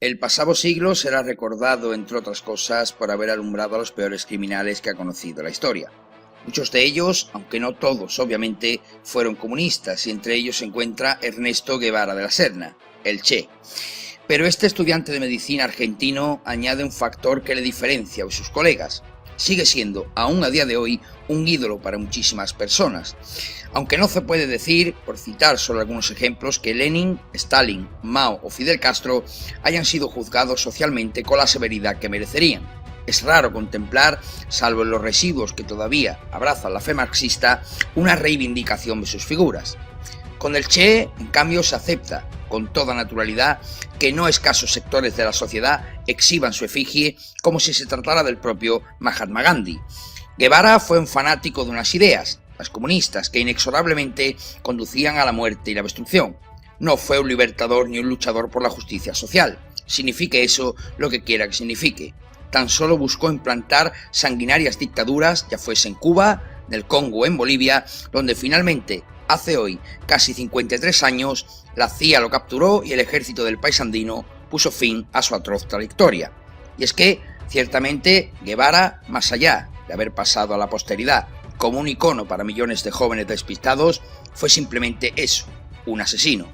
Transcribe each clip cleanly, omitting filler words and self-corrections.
El pasado siglo será recordado, entre otras cosas, por haber alumbrado a los peores criminales que ha conocido la historia. Muchos de ellos, aunque no todos, obviamente, fueron comunistas, y entre ellos se encuentra Ernesto Guevara de la Serna, el Che. Pero este estudiante de medicina argentino añade un factor que le diferencia de sus colegas. Sigue siendo, aún a día de hoy, un ídolo para muchísimas personas. Aunque no se puede decir, por citar solo algunos ejemplos, que Lenin, Stalin, Mao o Fidel Castro hayan sido juzgados socialmente con la severidad que merecerían. Es raro contemplar, salvo en los residuos que todavía abrazan la fe marxista, una reivindicación de sus figuras. Con el Che, en cambio, se acepta, con toda naturalidad, que no escasos sectores de la sociedad exhiban su efigie como si se tratara del propio Mahatma Gandhi. Guevara fue un fanático de unas ideas, las comunistas, que inexorablemente conducían a la muerte y la destrucción. No fue un libertador ni un luchador por la justicia social. Signifique eso lo que quiera que signifique. Tan solo buscó implantar sanguinarias dictaduras, ya fuese en Cuba, en el Congo o en Bolivia, donde finalmente, hace hoy casi 53 años, la CIA lo capturó y el ejército del país andino puso fin a su atroz trayectoria. Y es que, ciertamente, Guevara, más allá de haber pasado a la posteridad como un icono para millones de jóvenes despistados, fue simplemente eso, un asesino.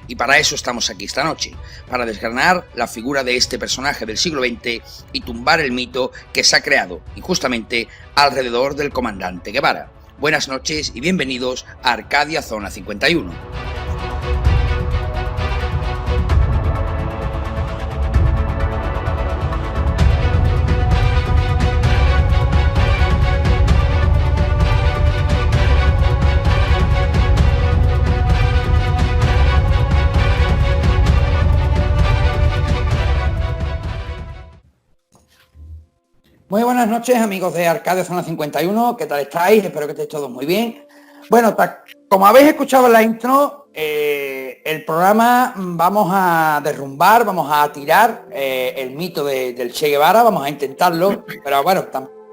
Y para eso estamos aquí esta noche, para desgranar la figura de este personaje del siglo XX y tumbar el mito que se ha creado injustamente alrededor del comandante Guevara. Buenas noches y bienvenidos a Arcadia Zona 51. Muy buenas noches, amigos de Arcadia Zona 51, ¿qué tal estáis? Espero que estéis todos muy bien. Bueno, como habéis escuchado en la intro, el programa vamos a derrumbar, vamos a tirar el mito del Che Guevara, vamos a intentarlo, pero bueno,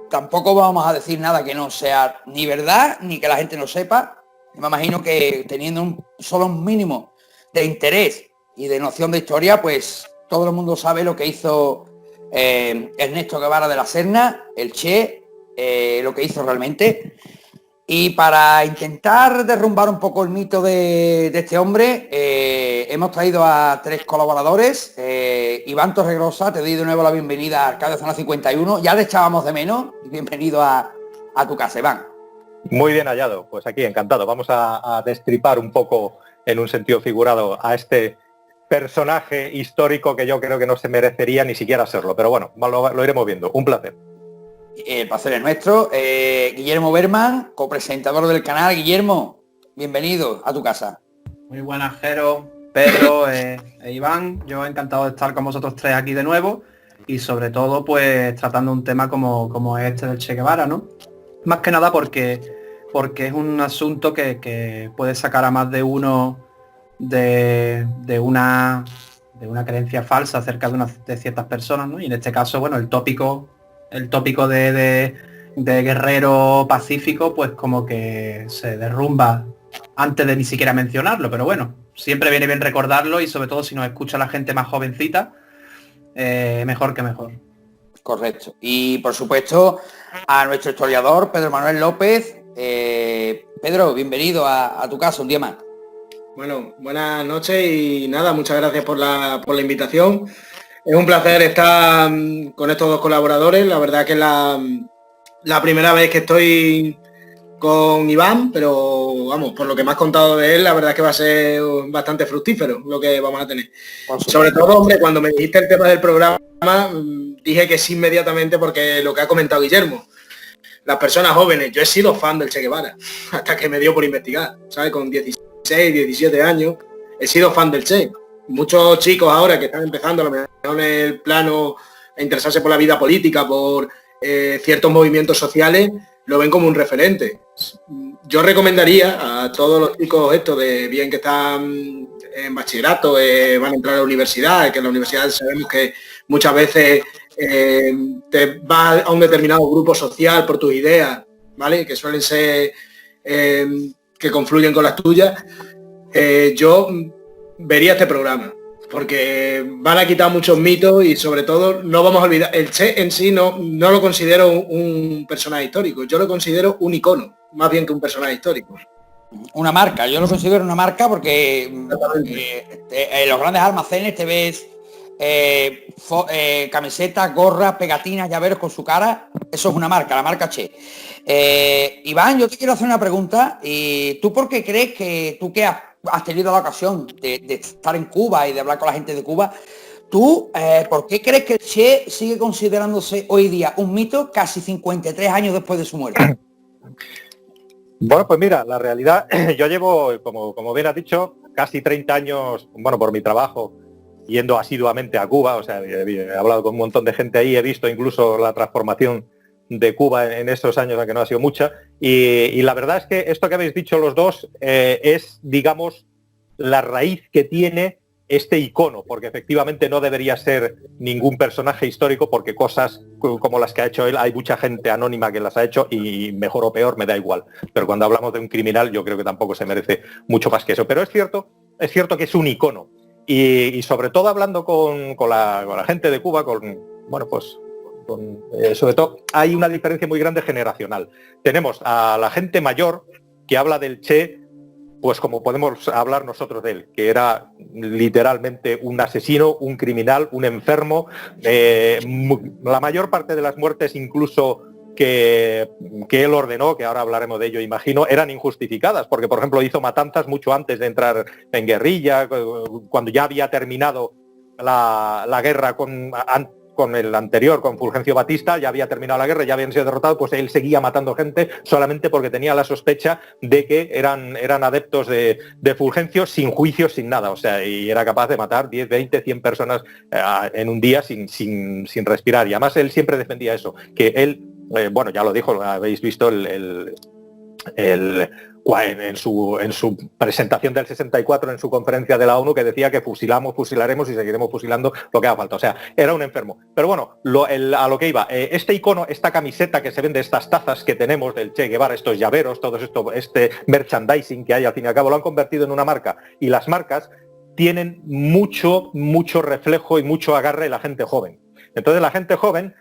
tampoco vamos a decir nada que no sea ni verdad, ni que la gente no sepa. Me imagino que teniendo solo un mínimo de interés y de noción de historia, pues todo el mundo sabe lo que hizo Ernesto Guevara de la Serna, el Che, lo que hizo realmente. Y para intentar derrumbar un poco el mito de este hombre, hemos traído a tres colaboradores. Iván Torregrosa, te doy de nuevo la bienvenida a Arcadia Zona 51. Ya le echábamos de menos. Bienvenido a tu casa, Iván. Muy bien hallado, pues aquí encantado. Vamos a destripar un poco, en un sentido figurado, a este personaje histórico que yo creo que no se merecería ni siquiera serlo, pero bueno, lo iremos viendo. Un placer. El placer es nuestro. Guillermo Berman, copresentador del canal. Guillermo, bienvenido a tu casa. Muy buenas, Jero, Pedro e Iván. Yo encantado de estar con vosotros tres aquí de nuevo y sobre todo pues tratando un tema como este del Che Guevara, ¿no? Más que nada porque es un asunto que puede sacar a más de uno de una creencia falsa acerca de ciertas personas, ¿no? Y en este caso, bueno, el tópico de guerrero pacífico, pues como que se derrumba antes de ni siquiera mencionarlo, pero bueno, siempre viene bien recordarlo y sobre todo si nos escucha la gente más jovencita, mejor que mejor. Correcto. Y por supuesto a nuestro historiador Pedro Manuel López. Pedro, bienvenido a tu casa un día más. Bueno, buenas noches y nada, muchas gracias por la invitación. Es un placer estar con estos dos colaboradores. La verdad que es la primera vez que estoy con Iván, pero vamos, por lo que me has contado de él, la verdad que va a ser bastante fructífero lo que vamos a tener. Sobre todo, hombre, cuando me dijiste el tema del programa, dije que sí inmediatamente porque lo que ha comentado Guillermo. Las personas jóvenes, yo he sido fan del Che Guevara, hasta que me dio por investigar, ¿sabes? Con 16, 17 años, he sido fan del Che. Muchos chicos ahora que están empezando a lo mejor en el plano a interesarse por la vida política, por ciertos movimientos sociales, lo ven como un referente. Yo recomendaría a todos los chicos estos de bien que están en bachillerato, van a entrar a la universidad, que en la universidad sabemos que muchas veces te vas a un determinado grupo social por tus ideas, ¿vale? Que suelen ser que confluyen con las tuyas. Yo vería este programa, porque van a quitar muchos mitos y sobre todo no vamos a olvidar, el Che en sí no lo considero un personaje histórico, yo lo considero un icono, más bien que un personaje histórico. Una marca, yo lo considero una marca porque en los grandes almacenes te ves camisetas, gorras, pegatinas, llaveros con su cara. Eso es una marca, la marca Che. Iván, yo te quiero hacer una pregunta. ¿Y tú por qué crees que tú que has tenido la ocasión de estar en Cuba y de hablar con la gente de Cuba, tú por qué crees que el Che sigue considerándose hoy día un mito casi 53 años después de su muerte? Bueno, pues mira, la realidad, yo llevo, como bien has dicho, casi 30 años, bueno, por mi trabajo, yendo asiduamente a Cuba, o sea, he hablado con un montón de gente ahí, he visto incluso la transformación de Cuba en esos años, aunque no ha sido mucha, y la verdad es que esto que habéis dicho los dos es, digamos, la raíz que tiene este icono, porque efectivamente no debería ser ningún personaje histórico, porque cosas como las que ha hecho él, hay mucha gente anónima que las ha hecho y mejor o peor me da igual. Pero cuando hablamos de un criminal, yo creo que tampoco se merece mucho más que eso. Pero es cierto que es un icono. Y sobre todo hablando con la gente de Cuba, sobre todo hay una diferencia muy grande generacional. Tenemos a la gente mayor que habla del Che, pues como podemos hablar nosotros de él, que era literalmente un asesino, un criminal, un enfermo. La mayor parte de las muertes incluso que él ordenó, que ahora hablaremos de ello, imagino, eran injustificadas, porque por ejemplo hizo matanzas mucho antes de entrar en guerrilla, cuando ya había terminado la guerra con el anterior, con Fulgencio Batista, ya había terminado la guerra, ya habían sido derrotados, pues él seguía matando gente solamente porque tenía la sospecha de que eran adeptos de Fulgencio sin juicio, sin nada, o sea, y era capaz de matar 10, 20, 100 personas en un día sin respirar, y además él siempre defendía eso, que él, bueno, ya lo dijo, habéis visto en su presentación del 64 en su conferencia de la ONU, que decía que fusilaremos y seguiremos fusilando lo que haga falta. O sea, era un enfermo. Pero bueno, a lo que iba, este icono, esta camiseta que se vende, estas tazas que tenemos del Che Guevara, estos llaveros, todo esto, este merchandising que hay al fin y al cabo, lo han convertido en una marca. Y las marcas tienen mucho reflejo y mucho agarre de la gente joven. Entonces la gente joven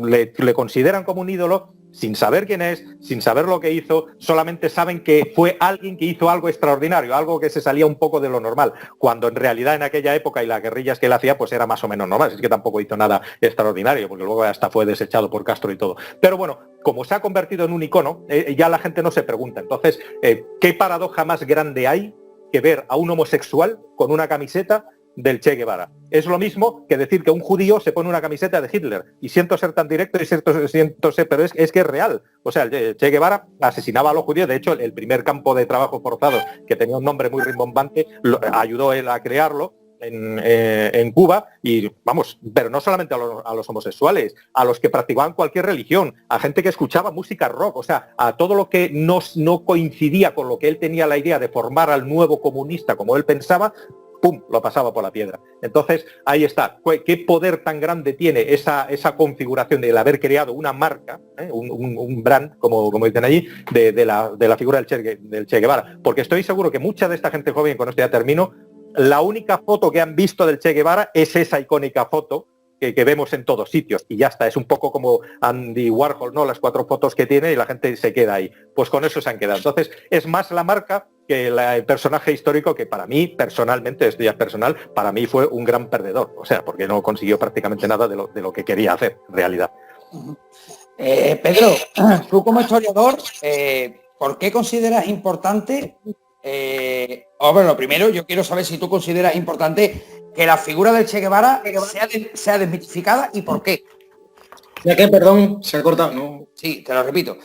le consideran como un ídolo sin saber quién es, sin saber lo que hizo, solamente saben que fue alguien que hizo algo extraordinario, algo que se salía un poco de lo normal, cuando en realidad en aquella época y las guerrillas que él hacía pues era más o menos normal, es que tampoco hizo nada extraordinario, porque luego hasta fue desechado por Castro y todo. Pero bueno, como se ha convertido en un icono, ya la gente no se pregunta. Entonces, ¿qué paradoja más grande hay que ver a un homosexual con una camiseta del Che Guevara? Es lo mismo que decir que un judío se pone una camiseta de Hitler. Y siento ser tan directo y siento ser, pero es que es real. O sea, el Che Guevara asesinaba a los judíos. De hecho, el primer campo de trabajo forzado, que tenía un nombre muy rimbombante, ayudó él a crearlo en Cuba, y vamos, pero no solamente a los homosexuales, a los que practicaban cualquier religión, a gente que escuchaba música rock, o sea, a todo lo que no coincidía con lo que él tenía la idea de formar al nuevo comunista como él pensaba, ¡pum!, lo pasaba por la piedra. Entonces, ahí está. ¿Qué poder tan grande tiene esa configuración de haber creado una marca, un brand, como dicen allí, de la figura del Che Guevara? Porque estoy seguro que mucha de esta gente joven, con esto ya termino, la única foto que han visto del Che Guevara es esa icónica foto que vemos en todos sitios, y ya está. Es un poco como Andy Warhol, ¿no? Las 4 fotos que tiene y la gente se queda ahí. Pues con eso se han quedado. Entonces, es más la marca que el personaje histórico, que para mí, personalmente, esto ya es personal, para mí fue un gran perdedor. O sea, porque no consiguió prácticamente nada de lo que quería hacer, en realidad. Pedro, tú como historiador, ¿por qué consideras importante? Bueno, lo primero, yo quiero saber si tú consideras importante que la figura del Che Guevara sea desmitificada, y por qué. ¿Ya qué? Perdón, se ha cortado, ¿no? Sí, te lo repito.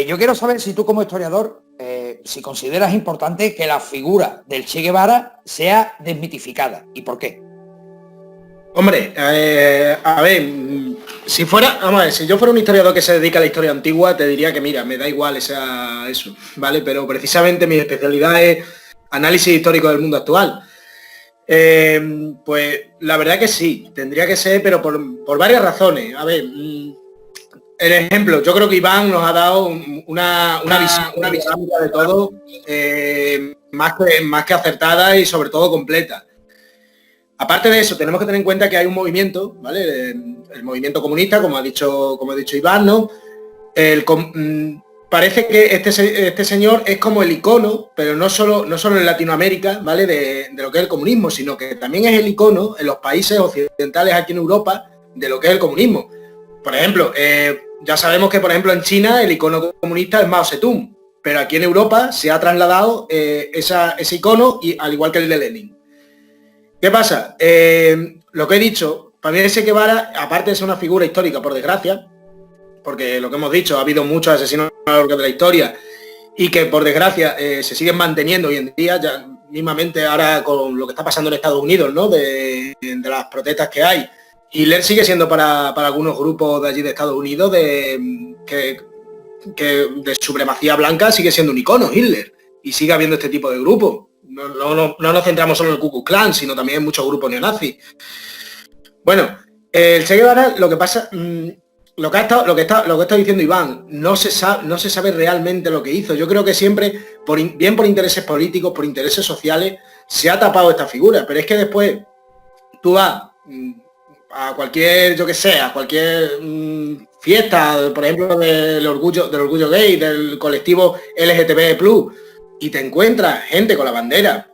Yo quiero saber si tú como historiador, si consideras importante que la figura del Che Guevara sea desmitificada, y por qué. Hombre, a ver, si yo fuera un historiador que se dedica a la historia antigua, te diría que mira, me da igual eso, ¿vale? Pero precisamente mi especialidad es análisis histórico del mundo actual. Pues la verdad que sí, tendría que ser, pero por varias razones. A ver, el ejemplo, yo creo que Iván nos ha dado una visión de todo, más que acertada y sobre todo completa. Aparte de eso, tenemos que tener en cuenta que hay un movimiento, ¿vale? El movimiento comunista, como ha dicho Iván, ¿no? Parece que este señor es como el icono, pero no solo en Latinoamérica, ¿vale? De lo que es el comunismo, sino que también es el icono en los países occidentales aquí en Europa de lo que es el comunismo. Por ejemplo, ya sabemos que, por ejemplo, en China el icono comunista es Mao Zedong, pero aquí en Europa se ha trasladado ese icono, y al igual que el de Lenin. ¿Qué pasa? Lo que he dicho, para mí el Che Guevara, aparte de ser una figura histórica, por desgracia, porque lo que hemos dicho, ha habido muchos asesinos a lo largo de la historia y que por desgracia se siguen manteniendo hoy en día, ya mismamente ahora con lo que está pasando en Estados Unidos, ¿no? De las protestas que hay. Hitler sigue siendo para algunos grupos de allí de Estados Unidos que de supremacía blanca, sigue siendo un icono Hitler, y sigue habiendo este tipo de grupos. No nos centramos solo en el Ku Klux Klan, sino también en muchos grupos neonazis. Bueno, el Che Guevara, lo que pasa, lo que está diciendo Iván, no se sabe realmente lo que hizo. Yo creo que siempre, bien por intereses políticos, por intereses sociales, se ha tapado esta figura, pero es que después tú vas a cualquier, yo que sé, a cualquier fiesta, por ejemplo, del orgullo gay, del colectivo LGTB+, y te encuentras gente con la bandera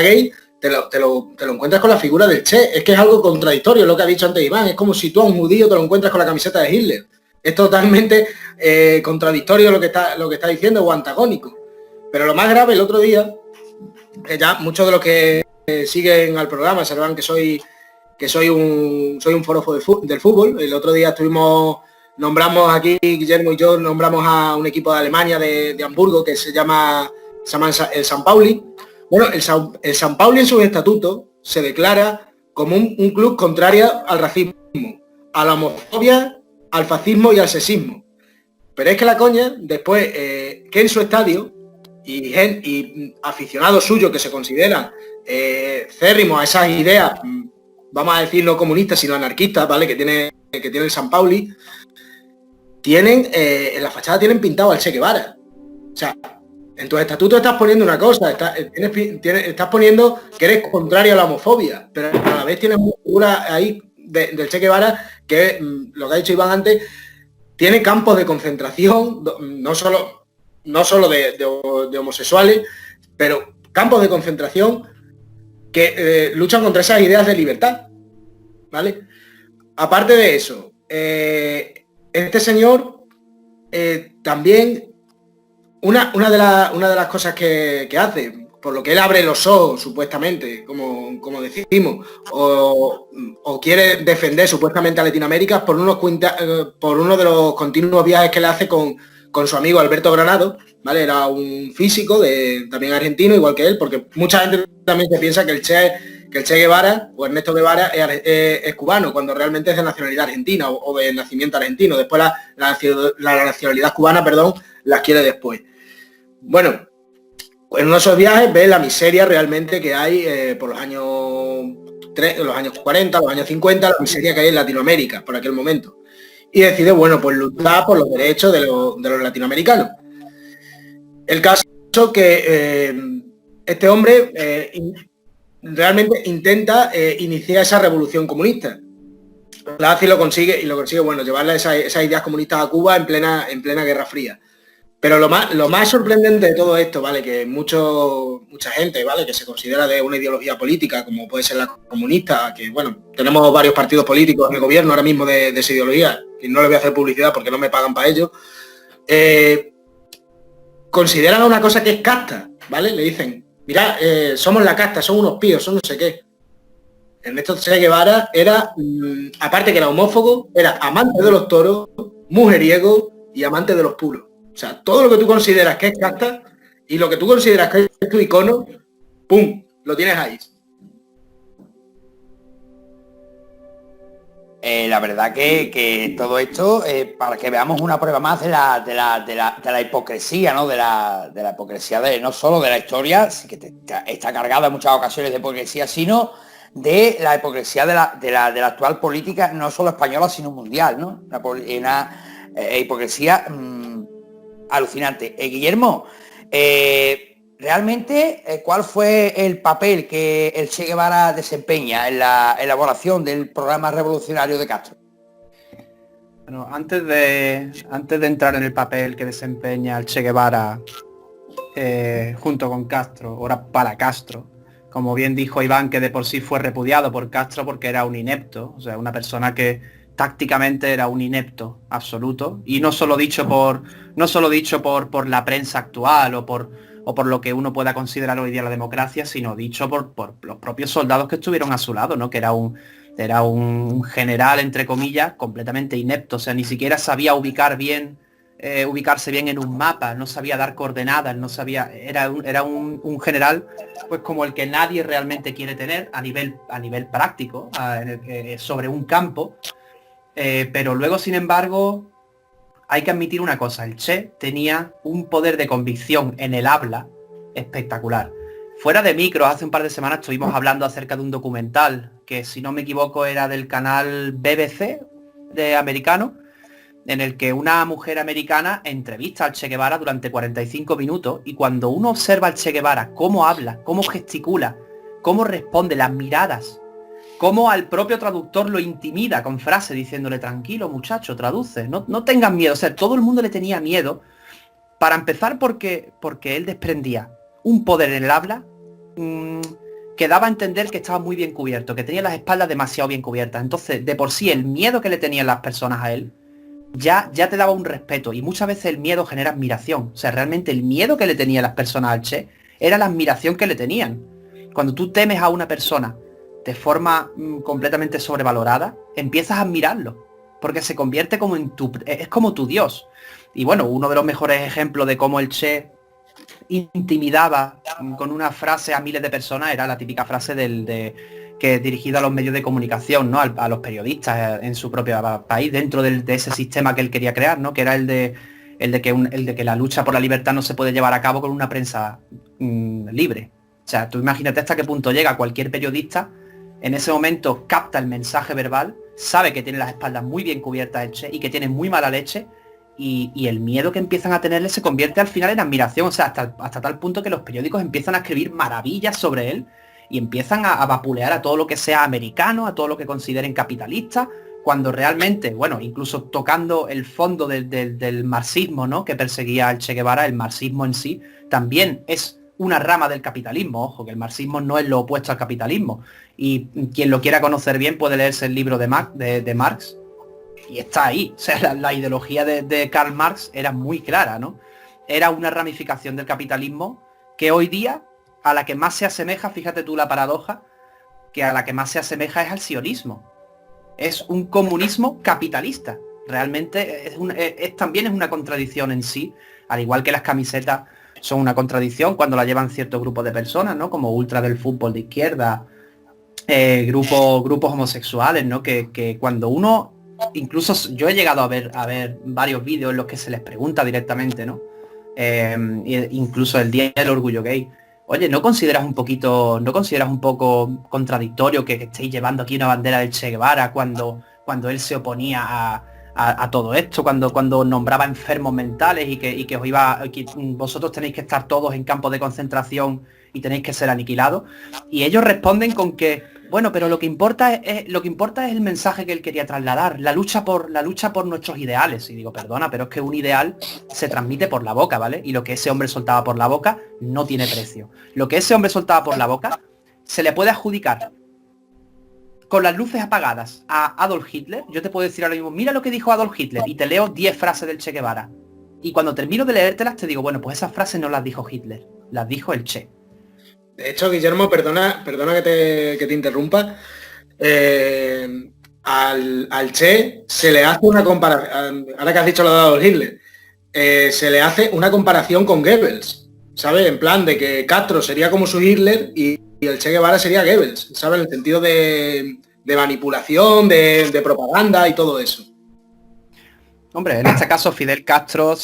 gay, te lo encuentras con la figura del Che. Es que es algo contradictorio lo que ha dicho antes Iván. Es como si tú a un judío te lo encuentras con la camiseta de Hitler. Es totalmente contradictorio lo que está diciendo, o antagónico. Pero lo más grave, el otro día, que ya muchos de los que siguen al programa sabrán que soy un forofo del fútbol. El otro día nombramos aquí, Guillermo y yo, nombramos a un equipo de Alemania, de Hamburgo, que se llama el San Pauli. Bueno, el San Pauli en sus estatutos se declara como un club contrario al racismo, a la homofobia, al fascismo y al sexismo. Pero es que la coña, después, que en su estadio, y aficionados suyos que se consideran cérrimos a esas ideas, vamos a decir no comunistas, sino anarquistas, ¿vale? Que tiene el San Pauli, en la fachada tienen pintado al Che Guevara. O sea, en tus estatutos estás poniendo una cosa, estás poniendo que eres contrario a la homofobia, pero a la vez tienes una figura ahí del Che Guevara que, lo que ha dicho Iván antes, tiene campos de concentración, no solo de homosexuales, pero campos de concentración que luchan contra esas ideas de libertad, ¿vale? Aparte de eso, este señor también, una de las cosas que hace, por lo que él abre los ojos, supuestamente, como decimos, o quiere defender supuestamente a Latinoamérica por uno de los continuos viajes que le hace con su amigo Alberto Granado, ¿vale? Era un físico también argentino, igual que él, porque mucha gente también se piensa que el Che Guevara o Ernesto Guevara es cubano, cuando realmente es de nacionalidad argentina o de nacimiento argentino. Después la nacionalidad cubana, la adquiere después. Bueno, en uno de esos viajes ve la miseria realmente que hay por los años 40, los años 50, la miseria que hay en Latinoamérica por aquel momento. Y decide, bueno, pues luchar por los derechos de los latinoamericanos. El caso que este hombre realmente intenta iniciar esa revolución comunista. La hace y lo consigue, bueno, llevarle esas ideas comunistas a Cuba en plena Guerra Fría. Pero lo más sorprendente de todo esto, ¿vale? Que mucha gente, ¿vale? Que se considera de una ideología política, como puede ser la comunista, que bueno, tenemos varios partidos políticos en el gobierno ahora mismo de esa ideología, y no les voy a hacer publicidad porque no me pagan para ello, consideran una cosa que es casta, ¿vale? Le dicen, mira, somos la casta, son unos píos, son no sé qué. Ernesto Che Guevara era, aparte que era homófobo, era amante de los toros, mujeriego y amante de los puros. O sea, todo lo que tú consideras que es casta y lo que tú consideras que es tu icono, ¡pum!, lo tienes ahí. La verdad que todo esto, para que veamos una prueba más de la hipocresía, ¿no? De la hipocresía no solo de la historia, sí que está cargada en muchas ocasiones de hipocresía, sino de la hipocresía de la actual política, no solo española, sino mundial, ¿no? Una hipocresía alucinante. Guillermo, realmente, ¿cuál fue el papel que el Che Guevara desempeña en la elaboración del programa revolucionario de Castro? Bueno, antes de entrar en el papel que desempeña el Che Guevara junto con Castro, ahora para Castro, como bien dijo Iván, que de por sí fue repudiado por Castro porque era un inepto, o sea, una persona que tácticamente era un inepto absoluto, y no solo dicho por la prensa actual o por lo que uno pueda considerar hoy día la democracia, sino dicho por los propios soldados que estuvieron a su lado, ¿no? Que era un general, entre comillas, completamente inepto, o sea, ni siquiera sabía ubicarse bien en un mapa, no sabía dar coordenadas, no sabía, era un general pues como el que nadie realmente quiere tener a nivel práctico, sobre un campo, pero luego, sin embargo, hay que admitir una cosa, el Che tenía un poder de convicción en el habla espectacular. Fuera de micro, hace un par de semanas estuvimos hablando acerca de un documental que, si no me equivoco, era del canal BBC de americano, en el que una mujer americana entrevista al Che Guevara durante 45 minutos, y cuando uno observa al Che Guevara, cómo habla, cómo gesticula, cómo responde, las miradas, cómo al propio traductor lo intimida con frases diciéndole: tranquilo muchacho, traduce, no tengan miedo. O sea, todo el mundo le tenía miedo, para empezar porque él desprendía un poder en el habla que daba a entender que estaba muy bien cubierto, que tenía las espaldas demasiado bien cubiertas. Entonces, de por sí, el miedo que le tenían las personas a él ya te daba un respeto, y muchas veces el miedo genera admiración. O sea, realmente el miedo que le tenían las personas al Che era la admiración que le tenían. Cuando tú temes a una persona de forma completamente sobrevalorada, empiezas a admirarlo, porque se convierte como es como tu Dios. Y bueno, uno de los mejores ejemplos de cómo el Che intimidaba con una frase a miles de personas era la típica frase que dirigida a los medios de comunicación, ¿no? A los periodistas en su propio país, dentro de ese sistema que él quería crear, ¿no? Que era el de que la lucha por la libertad no se puede llevar a cabo con una prensa libre. O sea, tú imagínate hasta qué punto llega cualquier periodista. En ese momento capta el mensaje verbal, sabe que tiene las espaldas muy bien cubiertas el Che y que tiene muy mala leche, y el miedo que empiezan a tenerle se convierte al final en admiración. O sea, hasta tal punto que los periódicos empiezan a escribir maravillas sobre él y empiezan a vapulear a todo lo que sea americano, a todo lo que consideren capitalista, cuando realmente, bueno, incluso tocando el fondo del marxismo, ¿no?, que perseguía al Che Guevara, el marxismo en sí también es una rama del capitalismo. Ojo, que el marxismo no es lo opuesto al capitalismo, y quien lo quiera conocer bien puede leerse el libro de Marx, y está ahí. O sea, la ideología de Karl Marx era muy clara, ¿no? Era una ramificación del capitalismo que hoy día, a la que más se asemeja, fíjate tú la paradoja, que a la que más se asemeja es al sionismo. Es un comunismo capitalista. Realmente también es una contradicción en sí, al igual que las camisetas son una contradicción cuando la llevan ciertos grupos de personas, ¿no? Como ultras del fútbol de izquierda, grupos homosexuales, ¿no? Que cuando uno, incluso yo he llegado a ver varios vídeos en los que se les pregunta directamente, ¿no? Incluso el Día del Orgullo Gay. Oye, ¿no consideras un poco contradictorio que estéis llevando aquí una bandera del Che Guevara cuando él se oponía a todo esto, cuando nombraba enfermos mentales y que vosotros tenéis que estar todos en campos de concentración y tenéis que ser aniquilados? Y ellos responden con que, bueno, pero lo que importa es el mensaje que él quería trasladar, la lucha por nuestros ideales. Y digo, perdona, pero es que un ideal se transmite por la boca, ¿vale? Y lo que ese hombre soltaba por la boca no tiene precio. Lo que ese hombre soltaba por la boca se le puede adjudicar con las luces apagadas a Adolf Hitler. Yo te puedo decir ahora mismo, mira lo que dijo Adolf Hitler, y te leo 10 frases del Che Guevara. Y cuando termino de leértelas te digo, bueno, pues esas frases no las dijo Hitler, las dijo el Che. De hecho, Guillermo, perdona que te interrumpa. Al Che se le hace una comparación, ahora que has dicho lo de Adolf Hitler, se le hace una comparación con Goebbels, ¿sabes? En plan de que Castro sería como su Hitler y el Che Guevara sería Goebbels, ¿sabes? En el sentido de manipulación, de propaganda y todo eso. Hombre, en este caso Fidel Castro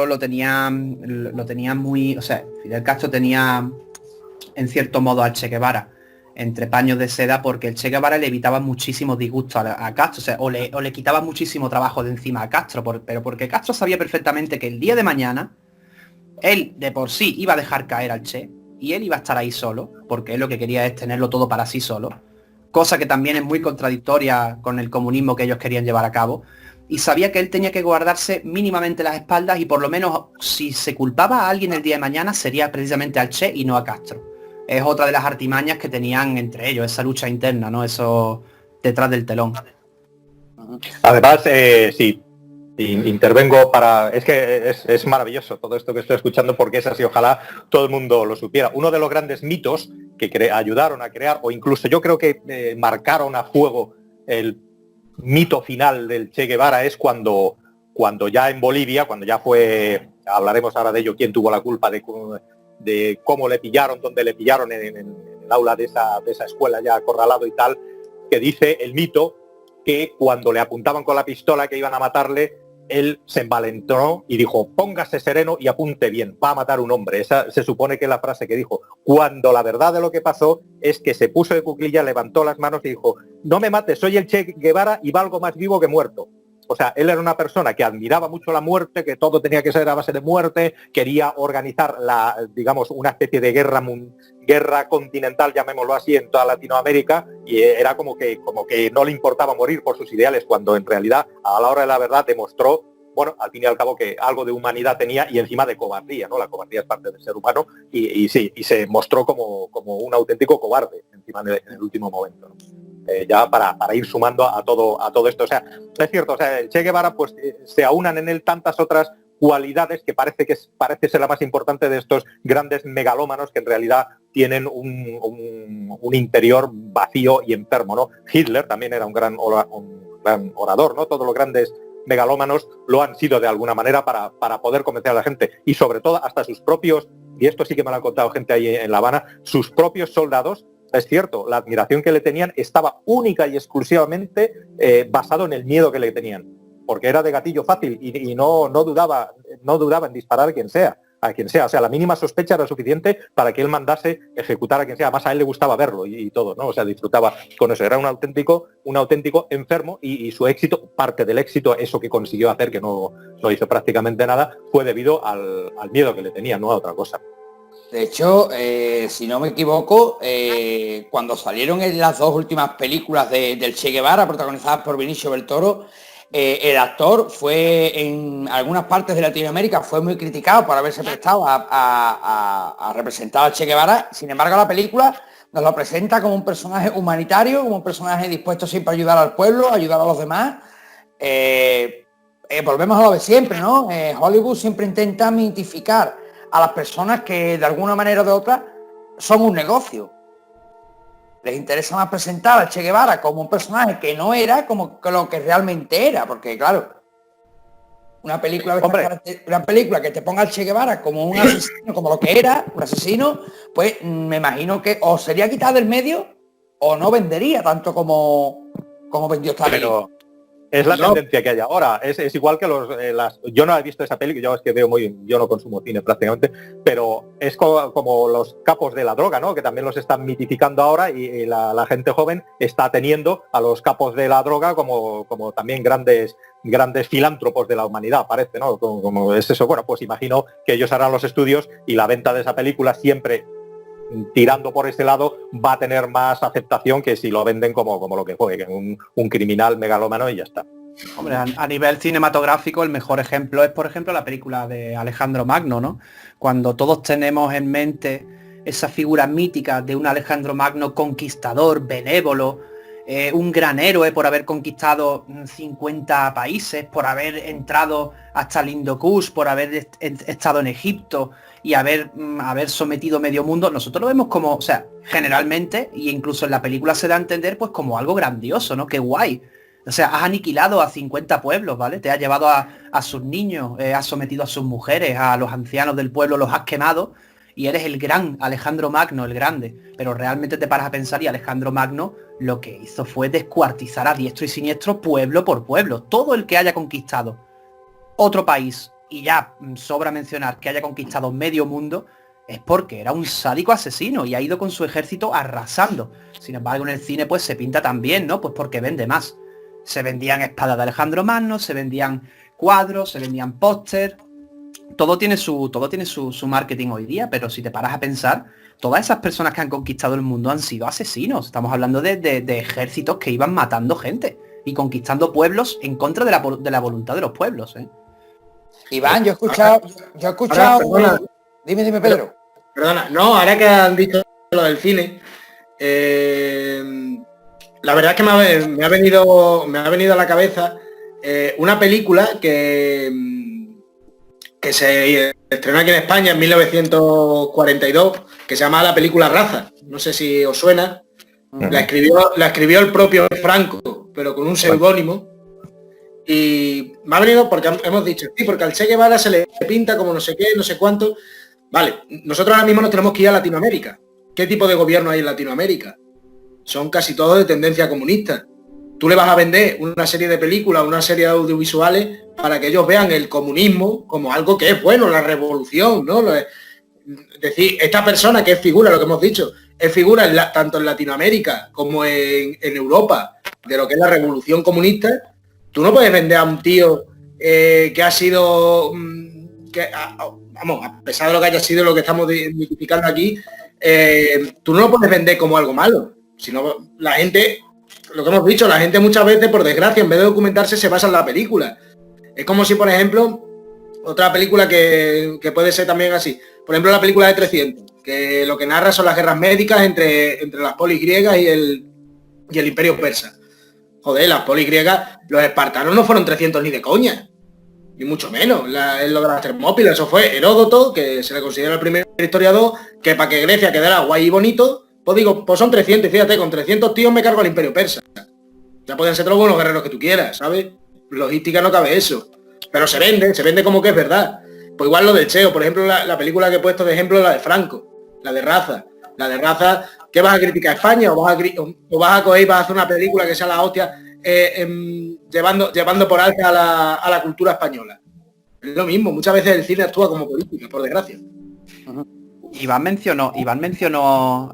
lo tenía muy... O sea, Fidel Castro tenía en cierto modo al Che Guevara entre paños de seda, porque el Che Guevara le evitaba muchísimo disgusto a Castro, o sea, o le quitaba muchísimo trabajo de encima a Castro, pero porque Castro sabía perfectamente que el día de mañana Él de por sí iba a dejar caer al Che y él iba a estar ahí solo, porque él lo que quería es tenerlo todo para sí solo, cosa que también es muy contradictoria con el comunismo que ellos querían llevar a cabo, y sabía que él tenía que guardarse mínimamente las espaldas y por lo menos si se culpaba a alguien el día de mañana sería precisamente al Che y no a Castro. Es otra de las artimañas que tenían entre ellos, esa lucha interna, ¿no? Eso detrás del telón. Además, sí, intervengo para... Es que es maravilloso todo esto que estoy escuchando porque es así, ojalá todo el mundo lo supiera. Uno de los grandes mitos que ayudaron a crear, o incluso yo creo que marcaron a fuego el mito final del Che Guevara, es cuando ya en Bolivia, cuando ya fue, hablaremos ahora de ello, quién tuvo la culpa de cómo le pillaron, dónde le pillaron en el aula de esa escuela ya acorralado y tal, que dice el mito que cuando le apuntaban con la pistola que iban a matarle, él se envalentó y dijo, póngase sereno y apunte bien, va a matar un hombre. Esa se supone que es la frase que dijo, cuando la verdad de lo que pasó es que se puso de cuclillas, levantó las manos y dijo, no me mates, soy el Che Guevara y valgo más vivo que muerto. O sea, él era una persona que admiraba mucho la muerte, que todo tenía que ser a base de muerte, quería organizar digamos, una especie de guerra continental, llamémoslo así, en toda Latinoamérica, y era como que no le importaba morir por sus ideales, cuando en realidad, a la hora de la verdad, demostró, bueno, al fin y al cabo, que algo de humanidad tenía y encima de cobardía, ¿no? La cobardía es parte del ser humano y se mostró como un auténtico cobarde encima en el último momento, ¿no? Ya para ir sumando a todo esto. O sea, es cierto, o sea, el Che Guevara, pues se aunan en él tantas otras cualidades que parece ser la más importante de estos grandes megalómanos que en realidad tienen un interior vacío y enfermo, ¿no? Hitler también era un gran orador, ¿no? Todos los grandes megalómanos lo han sido de alguna manera para poder convencer a la gente, y sobre todo hasta sus propios, y esto sí que me lo ha contado gente ahí en La Habana, sus propios soldados. Es cierto, la admiración que le tenían estaba única y exclusivamente basado en el miedo que le tenían, porque era de gatillo fácil y no dudaba en disparar a quien sea. O sea, la mínima sospecha era suficiente para que él mandase ejecutar a quien sea. Además, a él le gustaba verlo y todo, ¿no? O sea, disfrutaba con eso. Era un auténtico enfermo y su éxito, parte del éxito, eso que consiguió hacer, que no hizo prácticamente nada, fue debido al miedo que le tenía, no a otra cosa. De hecho, si no me equivoco, cuando salieron en las dos últimas películas del Che Guevara, protagonizadas por Benicio del Toro, el actor fue en algunas partes de Latinoamérica fue muy criticado por haberse prestado a representar al Che Guevara. Sin embargo, la película nos lo presenta como un personaje humanitario, como un personaje dispuesto siempre a ayudar al pueblo, a ayudar a los demás. Volvemos a lo de siempre, ¿no? Hollywood siempre intenta mitificar a las personas que de alguna manera o de otra son un negocio. Les interesa más presentar al Che Guevara como un personaje que no era como lo que realmente era, porque claro, una película que te ponga al Che Guevara como un asesino, como lo que era, un asesino, pues me imagino que o sería quitada del medio o no vendería tanto como vendió esta película. Es la tendencia que hay ahora. Es igual que yo no he visto esa película, yo es que yo no consumo cine prácticamente, pero es como los capos de la droga, ¿no? Que también los están mitificando ahora y la gente joven está teniendo a los capos de la droga como también grandes filántropos de la humanidad, parece, ¿no? Como es eso. Bueno, pues imagino que ellos harán los estudios y la venta de esa película siempre tirando por ese lado va a tener más aceptación que si lo venden como lo que fue, que un criminal megalómano y ya está. Hombre, a nivel cinematográfico el mejor ejemplo es, por ejemplo, la película de Alejandro Magno, ¿no? Cuando todos tenemos en mente esa figura mítica de un Alejandro Magno conquistador, benévolo, un gran héroe por haber conquistado 50 países, por haber entrado hasta el Indo Kush, por haber estado en Egipto y haber sometido medio mundo. Nosotros lo vemos como, o sea, generalmente, y incluso en la película se da a entender pues como algo grandioso, ¿no? Qué guay. O sea, has aniquilado a 50 pueblos, ¿vale? Te has llevado a sus niños, has sometido a sus mujeres, a los ancianos del pueblo, los has quemado y eres el gran Alejandro Magno, el grande. Pero realmente te paras a pensar y Alejandro Magno lo que hizo fue descuartizar a diestro y siniestro pueblo por pueblo. Todo el que haya conquistado otro país, y ya sobra mencionar que haya conquistado medio mundo, es porque era un sádico asesino y ha ido con su ejército arrasando. Sin embargo, en el cine pues se pinta también, ¿no? Pues porque vende más. Se vendían espadas de Alejandro Magno, se vendían cuadros, se vendían póster. todo tiene su marketing hoy día, pero si te paras a pensar, todas esas personas que han conquistado el mundo han sido asesinos. Estamos hablando de ejércitos que iban matando gente y conquistando pueblos en contra de la voluntad de los pueblos, ¿eh? Iván, yo he escuchado... Perdona. Dime, Pedro. Perdona, no, ahora que han dicho lo del cine, la verdad es que me ha venido a la cabeza una película que se estrenó aquí en España en 1942, que se llama la película Raza. No sé si os suena. La escribió el propio Franco, pero con un seudónimo. Y me ha venido porque hemos dicho, sí, porque al Che Guevara se le pinta como no sé qué, no sé cuánto. Vale, nosotros ahora mismo nos tenemos que ir a Latinoamérica. ¿Qué tipo de gobierno hay en Latinoamérica? Son casi todos de tendencia comunista. Tú le vas a vender una serie de películas, una serie de audiovisuales para que ellos vean el comunismo como algo que es bueno, la revolución, ¿no? Es decir, esta persona que es figura, lo que hemos dicho, es figura tanto en Latinoamérica como en Europa de lo que es la revolución comunista. Tú no puedes vender a un tío que ha sido, vamos, a pesar de lo que haya sido lo que estamos mitificando aquí, tú no lo puedes vender como algo malo. Sino la gente, lo que hemos dicho, la gente muchas veces, por desgracia, en vez de documentarse, se basa en la película. Es como si, por ejemplo, otra película que puede ser también así. Por ejemplo, la película de 300, que lo que narra son las guerras médicas entre las polis griegas y el imperio persa. Joder, las polis griegas, los espartanos no fueron 300 ni de coña. Ni mucho menos. Es lo de las Termópilas, eso fue Heródoto, que se le considera el primer historiador, que para que Grecia quedara guay y bonito, pues digo, pues son 300, y fíjate, con 300 tíos me cargo al imperio persa. Ya pueden ser todos los buenos guerreros que tú quieras, ¿sabes? Logística no cabe eso. Pero se vende como que es verdad. Pues igual lo del Cheo, por ejemplo, la película que he puesto de ejemplo, la de Franco, la de Raza. La de Raza, ¿qué vas a criticar a España? ¿O vas a coger y vas a hacer una película que sea la hostia llevando por alta a la cultura española? Es lo mismo, muchas veces el cine actúa como política, por desgracia. Iván mencionó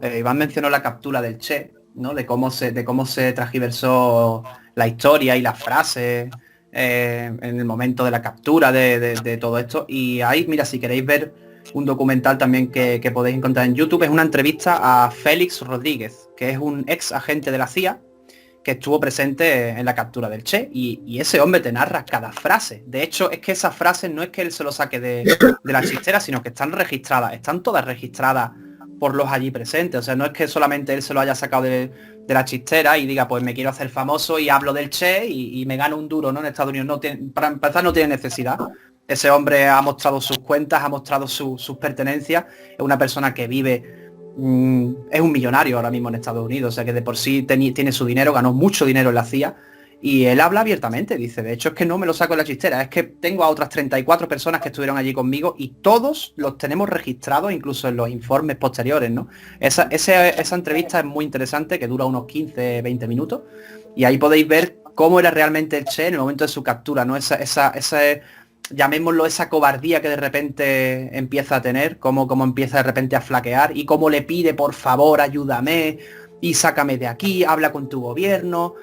la captura del Che, ¿no? De cómo se transgiversó la historia y las frases en el momento de la captura de todo esto. Y ahí, mira, si queréis ver un documental también que podéis encontrar en YouTube, es una entrevista a Félix Rodríguez, que es un ex agente de la CIA que estuvo presente en la captura del Che, y ese hombre te narra cada frase. De hecho, es que esas frases no es que él se lo saque de la chistera, sino que están todas registradas por los allí presentes. O sea, no es que solamente él se lo haya sacado de la chistera y diga, pues me quiero hacer famoso y hablo del Che y me gano un duro, ¿no? En Estados Unidos para empezar no tiene necesidad. Ese hombre ha mostrado sus cuentas, ha mostrado sus pertenencias, es una persona que vive, es un millonario ahora mismo en Estados Unidos, o sea que de por sí tiene su dinero, ganó mucho dinero en la CIA, y él habla abiertamente, dice, de hecho es que no me lo saco de la chistera, es que tengo a otras 34 personas que estuvieron allí conmigo y todos los tenemos registrados, incluso en los informes posteriores, ¿no? Esa entrevista es muy interesante, que dura unos 15-20 minutos, y ahí podéis ver cómo era realmente el Che en el momento de su captura, ¿no? Esa llamémoslo, esa cobardía que de repente empieza a tener, cómo empieza de repente a flaquear y cómo le pide, por favor, ayúdame y sácame de aquí, habla con tu gobierno.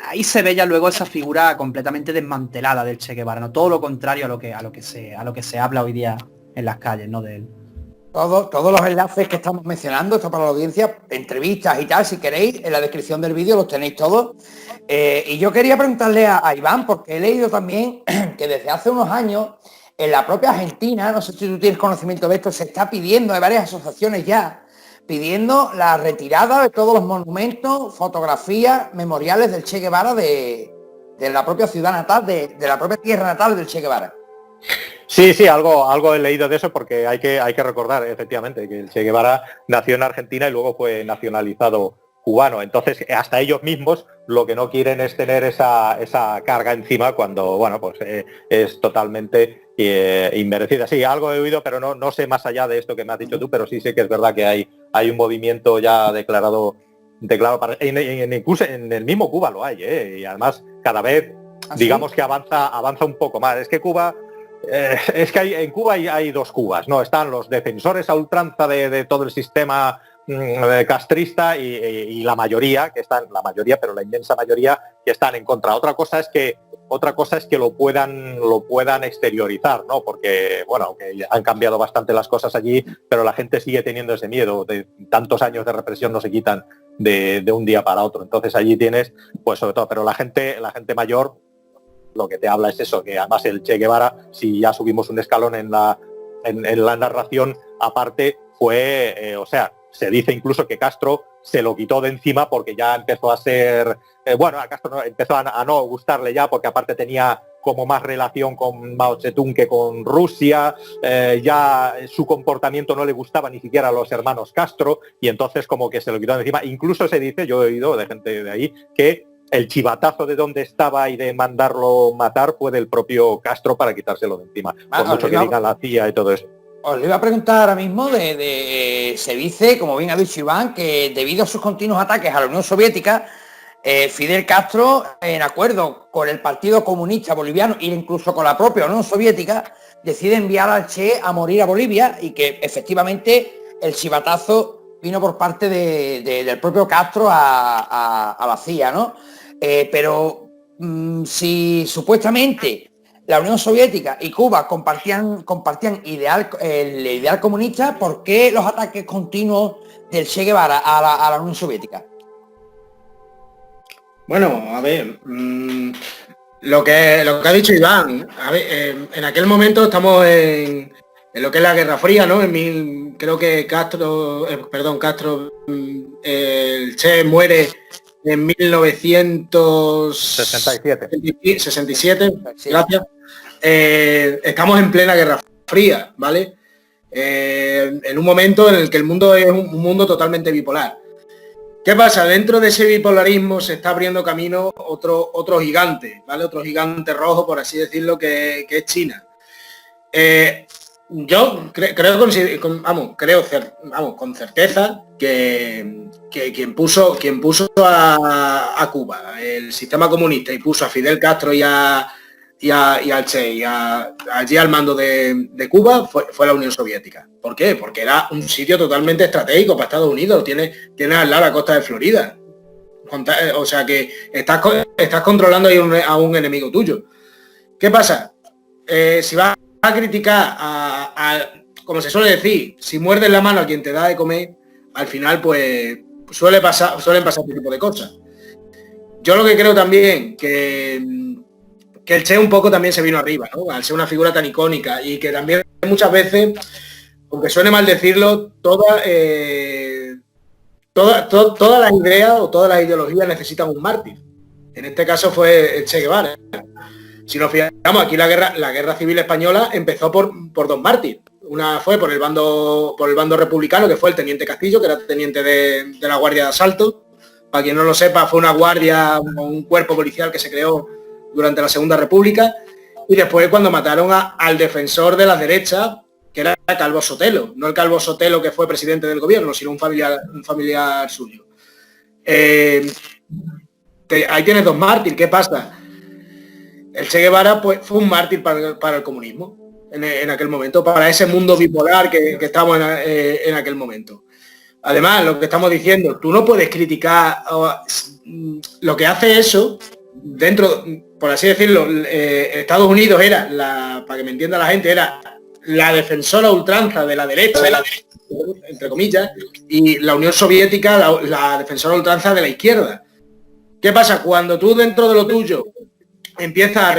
Ahí se ve ya luego esa figura completamente desmantelada del Che Guevara, ¿no? Todo lo contrario a lo que se habla hoy día en las calles, ¿no? De él. Todos los enlaces que estamos mencionando, esto para la audiencia, entrevistas y tal, si queréis, en la descripción del vídeo los tenéis todos. Y yo quería preguntarle a Iván, porque he leído también que desde hace unos años, en la propia Argentina, no sé si tú tienes conocimiento de esto, se está pidiendo, hay varias asociaciones ya, pidiendo la retirada de todos los monumentos, fotografías, memoriales del Che Guevara de la propia ciudad natal, de la propia tierra natal del Che Guevara. Sí, algo he leído de eso, porque hay que recordar, efectivamente, que el Che Guevara nació en Argentina y luego fue nacionalizado cubano. Entonces, hasta ellos mismos lo que no quieren es tener esa carga encima cuando, bueno, pues es totalmente inmerecida. Sí, algo he oído, pero no sé más allá de esto que me has dicho tú, pero sí sé que es verdad que hay un movimiento ya declarado para, incluso en el mismo Cuba lo hay, y además cada vez, digamos que avanza un poco más. Es que Cuba... es que en Cuba hay dos Cubas, ¿no? Están los defensores a ultranza de todo el sistema castrista y la mayoría, pero la inmensa mayoría que están en contra. Otra cosa es que Otra cosa es que lo puedan exteriorizar, ¿no? Porque, bueno, aunque han cambiado bastante las cosas allí, pero la gente sigue teniendo ese miedo. De tantos años de represión no se quitan de un día para otro. Entonces allí tienes, pues sobre todo, pero la gente mayor lo que te habla es eso, que además el Che Guevara, si ya subimos un escalón en la narración, aparte fue, o sea, se dice incluso que Castro se lo quitó de encima porque ya empezó a ser, a Castro empezó a no gustarle ya, porque aparte tenía como más relación con Mao Zedong que con Rusia, ya su comportamiento no le gustaba ni siquiera a los hermanos Castro, y entonces como que se lo quitó de encima. Incluso se dice, yo he oído de gente de ahí, que el chivatazo de donde estaba y de mandarlo matar fue del propio Castro para quitárselo de encima, por mucho que digan la CIA y todo eso. Os lo iba a preguntar ahora mismo, se dice, como bien ha dicho Iván, que debido a sus continuos ataques a la Unión Soviética, Fidel Castro, en acuerdo con el Partido Comunista Boliviano e incluso con la propia Unión Soviética, decide enviar al Che a morir a Bolivia, y que efectivamente el chivatazo vino por parte del propio Castro a la CIA, ¿no? Pero si supuestamente la Unión Soviética y Cuba compartían el ideal comunista, ¿por qué los ataques continuos del Che Guevara a la Unión Soviética? Bueno, a ver, lo que ha dicho Iván, a ver, en aquel momento estamos en lo que es la Guerra Fría, ¿no? Creo que Castro, el Che muere en 1967, Sí. Gracias. Estamos en plena Guerra Fría, ¿vale? En un momento en el que el mundo es un mundo totalmente bipolar. ¿Qué pasa? Dentro de ese bipolarismo se está abriendo camino otro gigante, ¿vale? Otro gigante rojo, por así decirlo, que es China. Yo creo con certeza que quien puso a Cuba el sistema comunista y puso a Fidel Castro y al Che allí al mando de Cuba fue la Unión Soviética. ¿Por qué? Porque era un sitio totalmente estratégico para Estados Unidos. Tiene al lado la costa de Florida. O sea que estás controlando ahí a un enemigo tuyo. ¿Qué pasa? Si vas a criticar como se suele decir, si muerdes la mano a quien te da de comer, al final pues suelen pasar este tipo de cosas. Yo lo que creo también que el Che un poco también se vino arriba, ¿no? Al ser una figura tan icónica, y que también muchas veces, aunque suene mal decirlo, todas las ideas o todas las ideologías necesitan un mártir. En este caso fue el Che Guevara. Si nos fijamos, aquí la guerra civil española empezó por dos mártires. Una fue por el bando republicano, que fue el teniente Castillo, que era teniente de la Guardia de Asalto. Para quien no lo sepa, fue una guardia, un cuerpo policial que se creó durante la Segunda República. Y después cuando mataron al defensor de las derechas, que era Calvo Sotelo, no el Calvo Sotelo que fue presidente del gobierno, sino un familiar suyo. Ahí tienes dos mártires. ¿Qué pasa? El Che Guevara pues, fue un mártir para el comunismo en aquel momento, para ese mundo bipolar que estamos en aquel momento. Además, lo que estamos diciendo, tú no puedes criticar lo que hace eso dentro, por así decirlo. Estados Unidos era, para que me entienda la gente, era la defensora ultranza de la derecha, entre comillas, y la Unión Soviética la defensora ultranza de la izquierda. ¿Qué pasa? Cuando tú dentro de lo tuyo empiezas a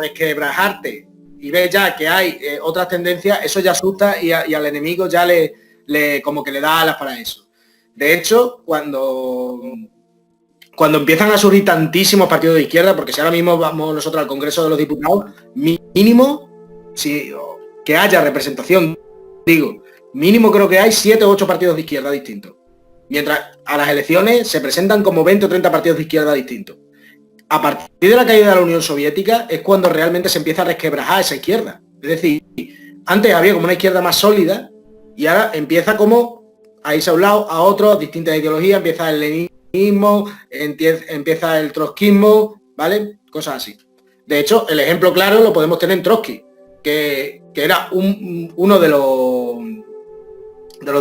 resquebrajarte y ves ya que hay otras tendencias, eso ya asusta y al enemigo ya como que le da alas para eso. De hecho, cuando empiezan a surgir tantísimos partidos de izquierda, porque si ahora mismo vamos nosotros al Congreso de los Diputados, mínimo, que haya representación, mínimo creo que hay 7 o 8 partidos de izquierda distintos. Mientras a las elecciones se presentan como 20 o 30 partidos de izquierda distintos. A partir de la caída de la Unión Soviética es cuando realmente se empieza a resquebrajar esa izquierda. Es decir, antes había como una izquierda más sólida y ahora empieza como a irse a un lado, a otro, distintas ideologías, empieza el leninismo, empieza el trotskismo, ¿vale? Cosas así. De hecho, el ejemplo claro lo podemos tener en Trotsky, que era uno de los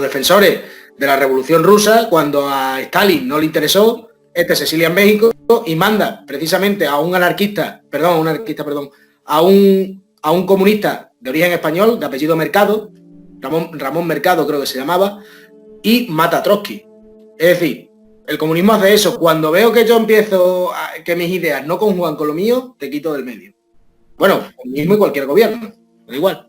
defensores de la Revolución Rusa. Cuando a Stalin no le interesó, Este se exilia en México y manda precisamente a un anarquista, a un comunista de origen español, de apellido Mercado, Ramón Mercado creo que se llamaba, y mata a Trotsky. Es decir, el comunismo hace eso. Cuando veo que yo que mis ideas no conjugan con lo mío, te quito del medio. Bueno, el mismo y cualquier gobierno, da igual.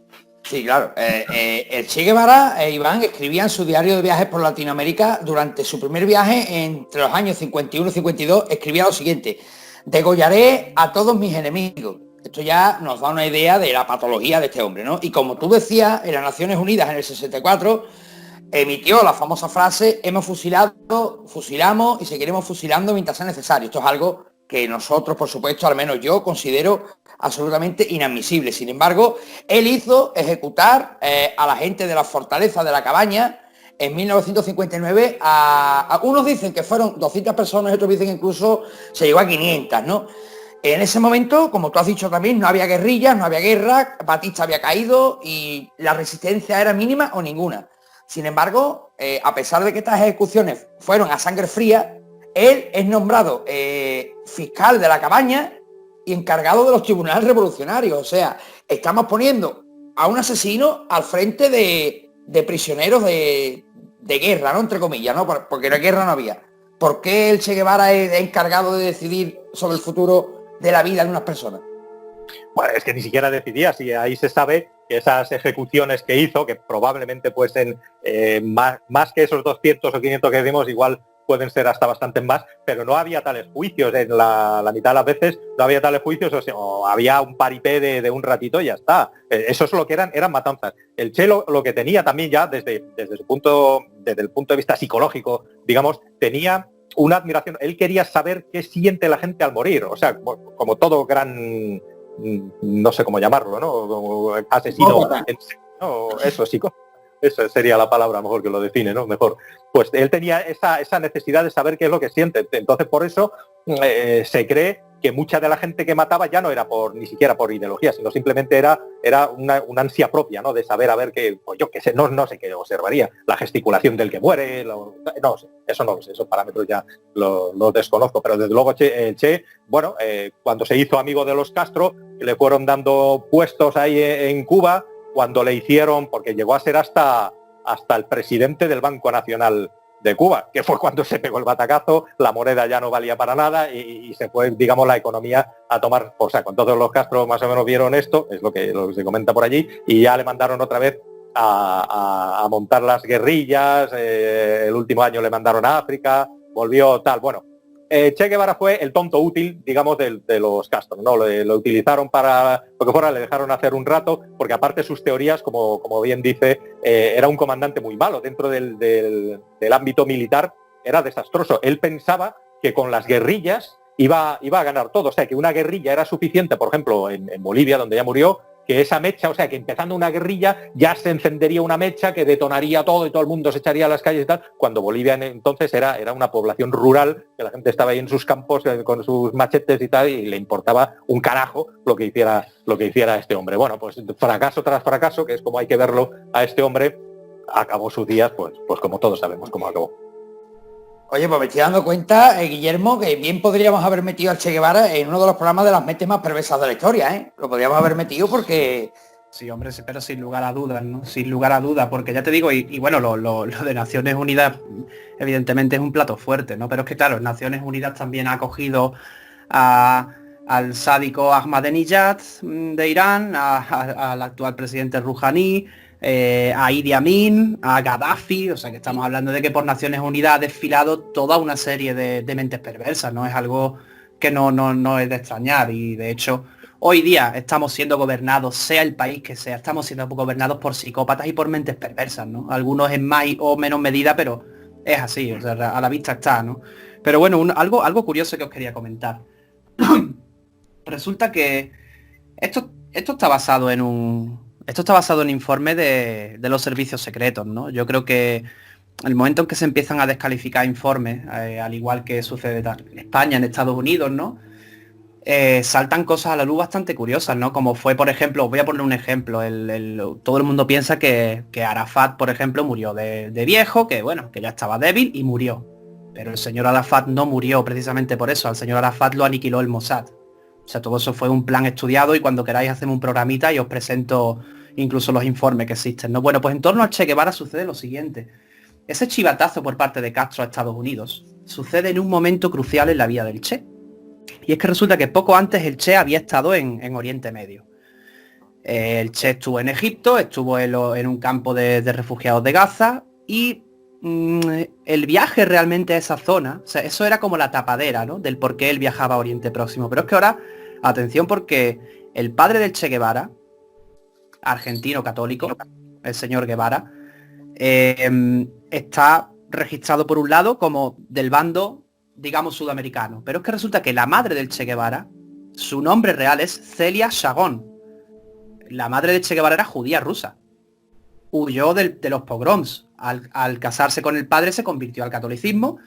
Sí, claro. El Che Guevara, Iván, escribía en su diario de viajes por Latinoamérica durante su primer viaje entre los años 51 y 52, escribía lo siguiente: degollaré a todos mis enemigos. Esto ya nos da una idea de la patología de este hombre, ¿no? Y como tú decías, en las Naciones Unidas en el 64 emitió la famosa frase: hemos fusilado, fusilamos y seguiremos fusilando mientras sea necesario. Esto es algo que nosotros, por supuesto, al menos yo, considero absolutamente inadmisible. Sin embargo, él hizo ejecutar a la gente de la fortaleza de la Cabaña en 1959. Unos dicen que fueron 200 personas, otros dicen que incluso se llegó a 500, ¿no? En ese momento, como tú has dicho también, no había guerrillas, no había guerra, Batista había caído y la resistencia era mínima o ninguna. Sin embargo, a pesar de que estas ejecuciones fueron a sangre fría, él es nombrado fiscal de la Cabaña y encargado de los tribunales revolucionarios. O sea, estamos poniendo a un asesino al frente de prisioneros de guerra, ¿no? Entre comillas, ¿no? Porque la guerra no había. ¿Por qué el Che Guevara es encargado de decidir sobre el futuro de la vida de unas personas? Bueno, es que ni siquiera decidía, si ahí se sabe que esas ejecuciones que hizo, que probablemente fuesen más que esos 200 o 500 que decimos, igual pueden ser hasta bastante más, pero no había tales juicios, en la mitad de las veces no había tales juicios, o había un paripé de un ratito y ya está. Eso es lo que eran matanzas. El Che lo que tenía también ya desde el punto de vista psicológico, digamos, tenía una admiración. Él quería saber qué siente la gente al morir, o sea, como todo gran, no sé cómo llamarlo, ¿no? Como asesino, ¿no? Eso, esa sería la palabra mejor que lo define, ¿no? Mejor. Pues él tenía esa necesidad de saber qué es lo que siente. Entonces, por eso se cree que mucha de la gente que mataba ya no era ni siquiera por ideología, sino simplemente era una ansia propia, ¿no? De saber, a ver qué, pues yo qué sé, no sé qué observaría. La gesticulación del que muere, no sé, eso no lo sé, esos parámetros ya los desconozco, pero desde luego Che, bueno, cuando se hizo amigo de los Castro, le fueron dando puestos ahí en Cuba, cuando le hicieron, porque llegó a ser hasta el presidente del Banco Nacional de Cuba, que fue cuando se pegó el batacazo, la moneda ya no valía para nada y se fue, digamos, la economía a tomar por saco. Entonces los Castro más o menos vieron esto, es lo que se comenta por allí, y ya le mandaron otra vez a montar las guerrillas. El último año le mandaron a África, volvió tal, bueno. Che Guevara fue el tonto útil, digamos, de los Castro, ¿no? Lo utilizaron para lo que fuera, le dejaron hacer un rato, porque aparte sus teorías, como bien dice, era un comandante muy malo dentro del ámbito militar, era desastroso. Él pensaba que con las guerrillas iba a ganar todo, o sea, que una guerrilla era suficiente, por ejemplo, en Bolivia, donde ya murió, que esa mecha, o sea, que empezando una guerrilla ya se encendería una mecha que detonaría todo y todo el mundo se echaría a las calles y tal, cuando Bolivia entonces era una población rural, que la gente estaba ahí en sus campos con sus machetes y tal, y le importaba un carajo lo que hiciera este hombre. Bueno, pues fracaso tras fracaso, que es como hay que verlo a este hombre, acabó sus días, pues como todos sabemos cómo acabó. Oye, pues me estoy dando cuenta, Guillermo, que bien podríamos haber metido al Che Guevara en uno de los programas de las mentes más perversas de la historia, ¿eh? Lo podríamos haber metido porque... Sí, hombre, sí, pero sin lugar a dudas, ¿no? Sin lugar a dudas, porque ya te digo, y bueno, lo de Naciones Unidas evidentemente es un plato fuerte, ¿no? Pero es que claro, Naciones Unidas también ha acogido al sádico Ahmadinejad de Irán, al actual presidente Rouhani, a Idi Amin, a Gaddafi, o sea que estamos hablando de que por Naciones Unidas ha desfilado toda una serie de mentes perversas, ¿no? Es algo que no es de extrañar, y de hecho hoy día estamos siendo gobernados, sea el país que sea, estamos siendo gobernados por psicópatas y por mentes perversas, ¿no? Algunos en más o menos medida, pero es así, o sea, a la vista está, ¿no? Pero bueno, algo curioso que os quería comentar. Resulta que esto está basado en informes de los servicios secretos, ¿no? Yo creo que el momento en que se empiezan a descalificar informes, al igual que sucede en España, en Estados Unidos, ¿no? Saltan cosas a la luz bastante curiosas, ¿no? Como fue, por ejemplo, voy a poner un ejemplo, todo el mundo piensa que Arafat, por ejemplo, murió de viejo, que bueno, que ya estaba débil y murió. Pero el señor Arafat no murió precisamente por eso. Al señor Arafat lo aniquiló el Mossad. O sea, todo eso fue un plan estudiado y cuando queráis hacemos un programita y os presento incluso los informes que existen, ¿no? Bueno, pues en torno al Che Guevara sucede lo siguiente. Ese chivatazo por parte de Castro a Estados Unidos sucede en un momento crucial en la vida del Che. Y es que resulta que poco antes el Che había estado en Oriente Medio. El Che estuvo en Egipto, estuvo en un campo de refugiados de Gaza y el viaje realmente a esa zona, o sea, eso era como la tapadera, ¿no?, del por qué él viajaba a Oriente Próximo. Pero es que ahora, atención, porque el padre del Che Guevara, argentino católico, el señor Guevara, está registrado por un lado como del bando, digamos, sudamericano. Pero es que resulta que la madre del Che Guevara, su nombre real es Celia Chagón. La madre de Che Guevara era judía rusa. Huyó de los pogroms. Al casarse con el padre se convirtió al catolicismo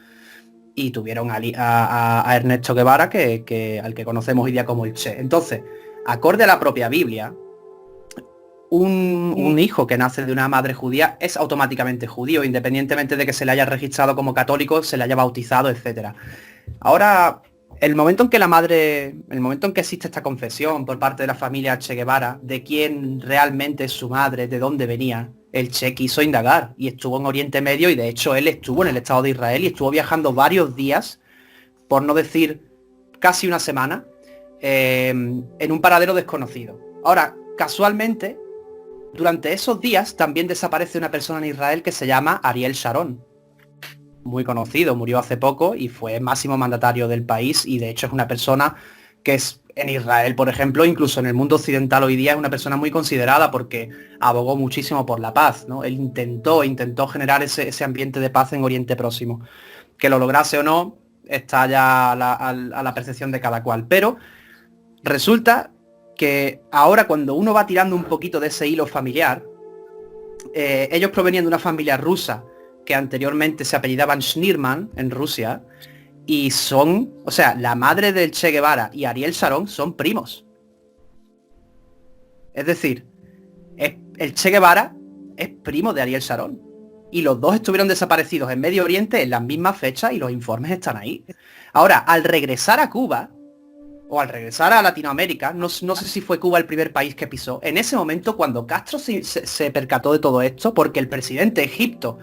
y tuvieron a Ernesto Guevara, al que conocemos hoy día como el Che. Entonces, acorde a la propia Biblia, un hijo que nace de una madre judía es automáticamente judío, independientemente de que se le haya registrado como católico, se le haya bautizado, etcétera. Ahora, el momento en que existe esta confesión por parte de la familia Che Guevara de quién realmente es su madre, de dónde venía, el Che quiso indagar y estuvo en Oriente Medio y de hecho él estuvo en el Estado de Israel y estuvo viajando varios días, por no decir casi una semana, en un paradero desconocido. Ahora, casualmente, durante esos días también desaparece una persona en Israel que se llama Ariel Sharon. Muy conocido, murió hace poco y fue máximo mandatario del país y de hecho es una persona que es en Israel, por ejemplo, incluso en el mundo occidental hoy día es una persona muy considerada porque abogó muchísimo por la paz, ¿no? Él intentó generar ese ambiente de paz en Oriente Próximo. Que lo lograse o no está ya a la percepción de cada cual. Pero resulta que ahora cuando uno va tirando un poquito de ese hilo familiar, ellos provenían de una familia rusa que anteriormente se apellidaban Schneermann en Rusia y son, o sea, la madre del Che Guevara y Ariel Sharon son primos. Es decir, el Che Guevara es primo de Ariel Sharon y los dos estuvieron desaparecidos en Medio Oriente en las mismas fechas y los informes están ahí. Ahora, al regresar a Cuba o al regresar a Latinoamérica, no sé si fue Cuba el primer país que pisó, en ese momento cuando Castro se percató de todo esto, porque el presidente egipcio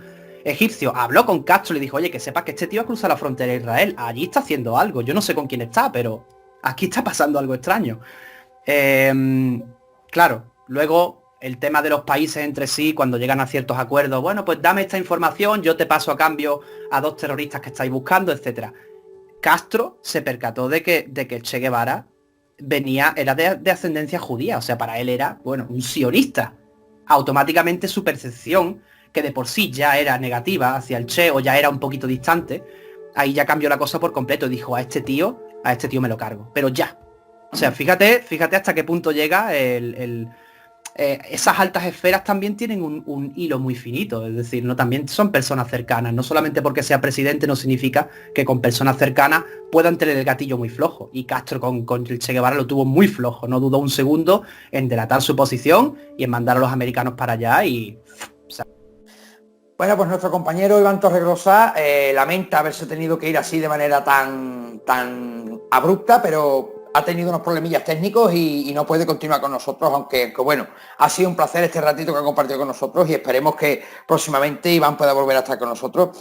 habló con Castro y le dijo, oye, que sepas que este tío ha cruzado la frontera de Israel, allí está haciendo algo, yo no sé con quién está, pero aquí está pasando algo extraño. Claro, luego el tema de los países entre sí, cuando llegan a ciertos acuerdos, bueno, pues dame esta información, yo te paso a cambio a 2 terroristas que estáis buscando, etcétera. Castro se percató de que el Che Guevara era de ascendencia judía, o sea, para él era, bueno, un sionista. Automáticamente su percepción, que de por sí ya era negativa hacia el Che o ya era un poquito distante, ahí ya cambió la cosa por completo y dijo, a este tío me lo cargo, pero ya. O sea, fíjate hasta qué punto llega esas altas esferas también tienen un hilo muy finito, es decir, no también son personas cercanas, no solamente porque sea presidente no significa que con personas cercanas puedan tener el gatillo muy flojo, y Castro con el Che Guevara lo tuvo muy flojo, no dudó un segundo en delatar su posición y en mandar a los americanos para allá y... O sea, bueno, pues nuestro compañero Iván Torregrosa lamenta haberse tenido que ir así de manera tan abrupta, pero ha tenido unos problemillas técnicos y no puede continuar con nosotros, aunque bueno, ha sido un placer este ratito que ha compartido con nosotros y esperemos que próximamente Iván pueda volver a estar con nosotros.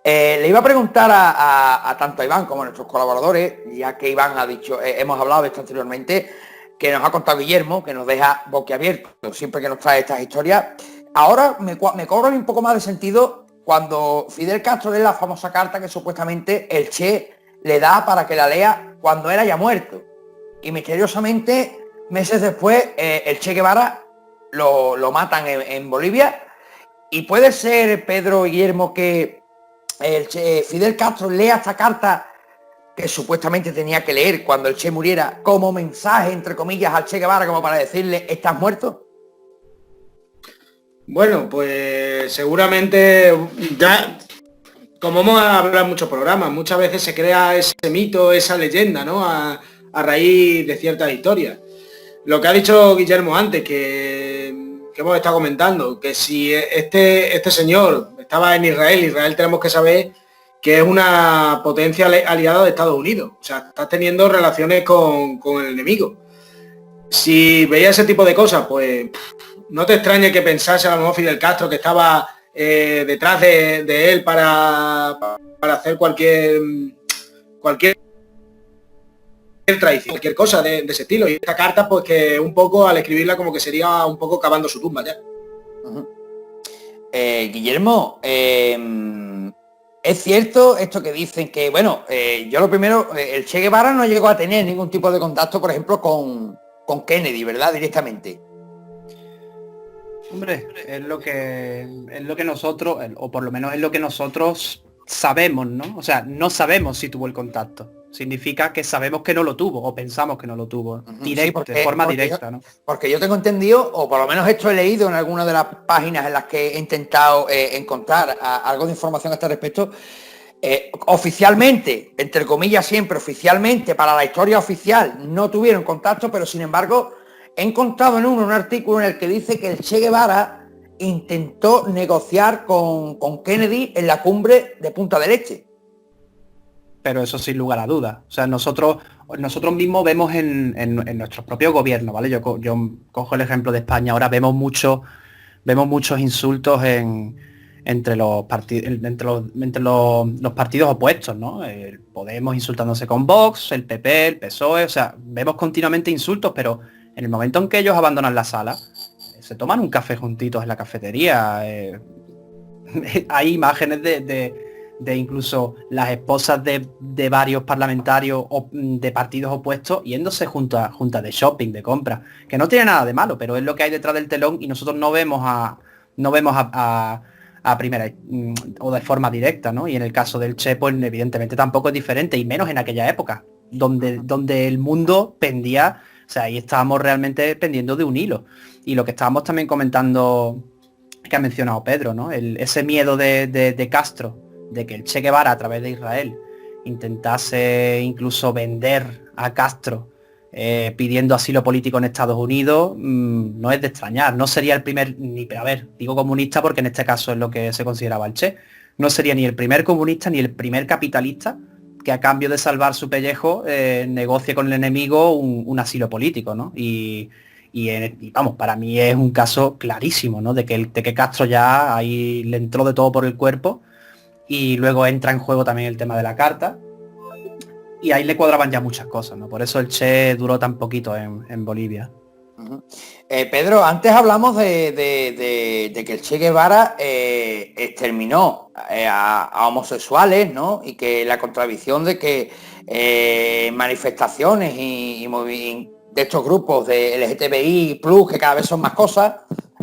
Le iba a preguntar a tanto a Iván como a nuestros colaboradores, ya que Iván ha dicho, hemos hablado de esto anteriormente, que nos ha contado Guillermo, que nos deja boquiabiertos siempre que nos trae estas historias. Ahora me cobra un poco más de sentido cuando Fidel Castro lee la famosa carta que supuestamente el Che le da para que la lea cuando él haya muerto. Y misteriosamente, meses después, el Che Guevara lo matan en Bolivia. Y puede ser, Pedro y Guillermo, que Fidel Castro lea esta carta que supuestamente tenía que leer cuando el Che muriera como mensaje, entre comillas, al Che Guevara, como para decirle, ¿estás muerto? Bueno, pues seguramente ya, como hemos hablado en muchos programas, muchas veces se crea ese mito, esa leyenda, ¿no? A raíz de ciertas historias. Lo que ha dicho Guillermo antes, que hemos estado comentando, que si este señor estaba en Israel tenemos que saber que es una potencia aliada de Estados Unidos. O sea, estás teniendo relaciones con el enemigo. Si veías ese tipo de cosas, pues no te extrañe que pensase a lo mejor Fidel Castro que estaba detrás de él para hacer cualquier traición, cualquier cosa de ese estilo. Y esta carta, pues que un poco al escribirla como que sería un poco cavando su tumba ya. Guillermo, es cierto esto que dicen que, bueno, yo lo primero, el Che Guevara no llegó a tener ningún tipo de contacto, por ejemplo, con Kennedy, ¿verdad? Directamente. Hombre, es lo que nosotros, o por lo menos es lo que nosotros sabemos, ¿no? O sea, no sabemos si tuvo el contacto. Significa que sabemos que no lo tuvo, o pensamos que no lo tuvo, directo, sí, de forma directa, ¿no? Porque yo tengo entendido, o por lo menos esto he leído en alguna de las páginas en las que he intentado encontrar algo de información a este respecto, oficialmente, entre comillas siempre, oficialmente, para la historia oficial, no tuvieron contacto, pero sin embargo, he encontrado en un artículo en el que dice que el Che Guevara intentó negociar con Kennedy en la cumbre de Punta del Este. Pero eso sin lugar a dudas. O sea, nosotros mismos vemos en nuestros propios gobiernos, ¿vale? Yo cojo el ejemplo de España. Ahora vemos muchos insultos entre los partidos opuestos, ¿no? El Podemos insultándose con Vox, el PP, el PSOE, o sea, vemos continuamente insultos, pero en el momento en que ellos abandonan la sala, se toman un café juntitos en la cafetería. Hay imágenes de incluso las esposas de varios parlamentarios de partidos opuestos yéndose juntas de shopping, de compra, que no tiene nada de malo, pero es lo que hay detrás del telón y nosotros no vemos a primera o de forma directa, ¿no? Y en el caso del Che, pues evidentemente tampoco es diferente, y menos en aquella época, donde el mundo pendía, o sea, ahí estábamos realmente pendiendo de un hilo. Y lo que estábamos también comentando, que ha mencionado Pedro, ¿no? Ese miedo de Castro, de que el Che Guevara a través de Israel intentase incluso vender a Castro pidiendo asilo político en Estados Unidos, no es de extrañar. No sería el primer, digo comunista porque en este caso es lo que se consideraba el Che, no sería ni el primer comunista ni el primer capitalista que a cambio de salvar su pellejo negocie con el enemigo un asilo político, ¿no? Y vamos, para mí es un caso clarísimo, ¿no? De que Castro ya ahí le entró de todo por el cuerpo. Y luego entra en juego también el tema de la carta. Y ahí le cuadraban ya muchas cosas, ¿no? Por eso el Che duró tan poquito en Bolivia. Pedro, antes hablamos de que el Che Guevara exterminó a homosexuales, ¿no? Y que la contradicción de que manifestaciones y de estos grupos de LGTBI+, que cada vez son más cosas,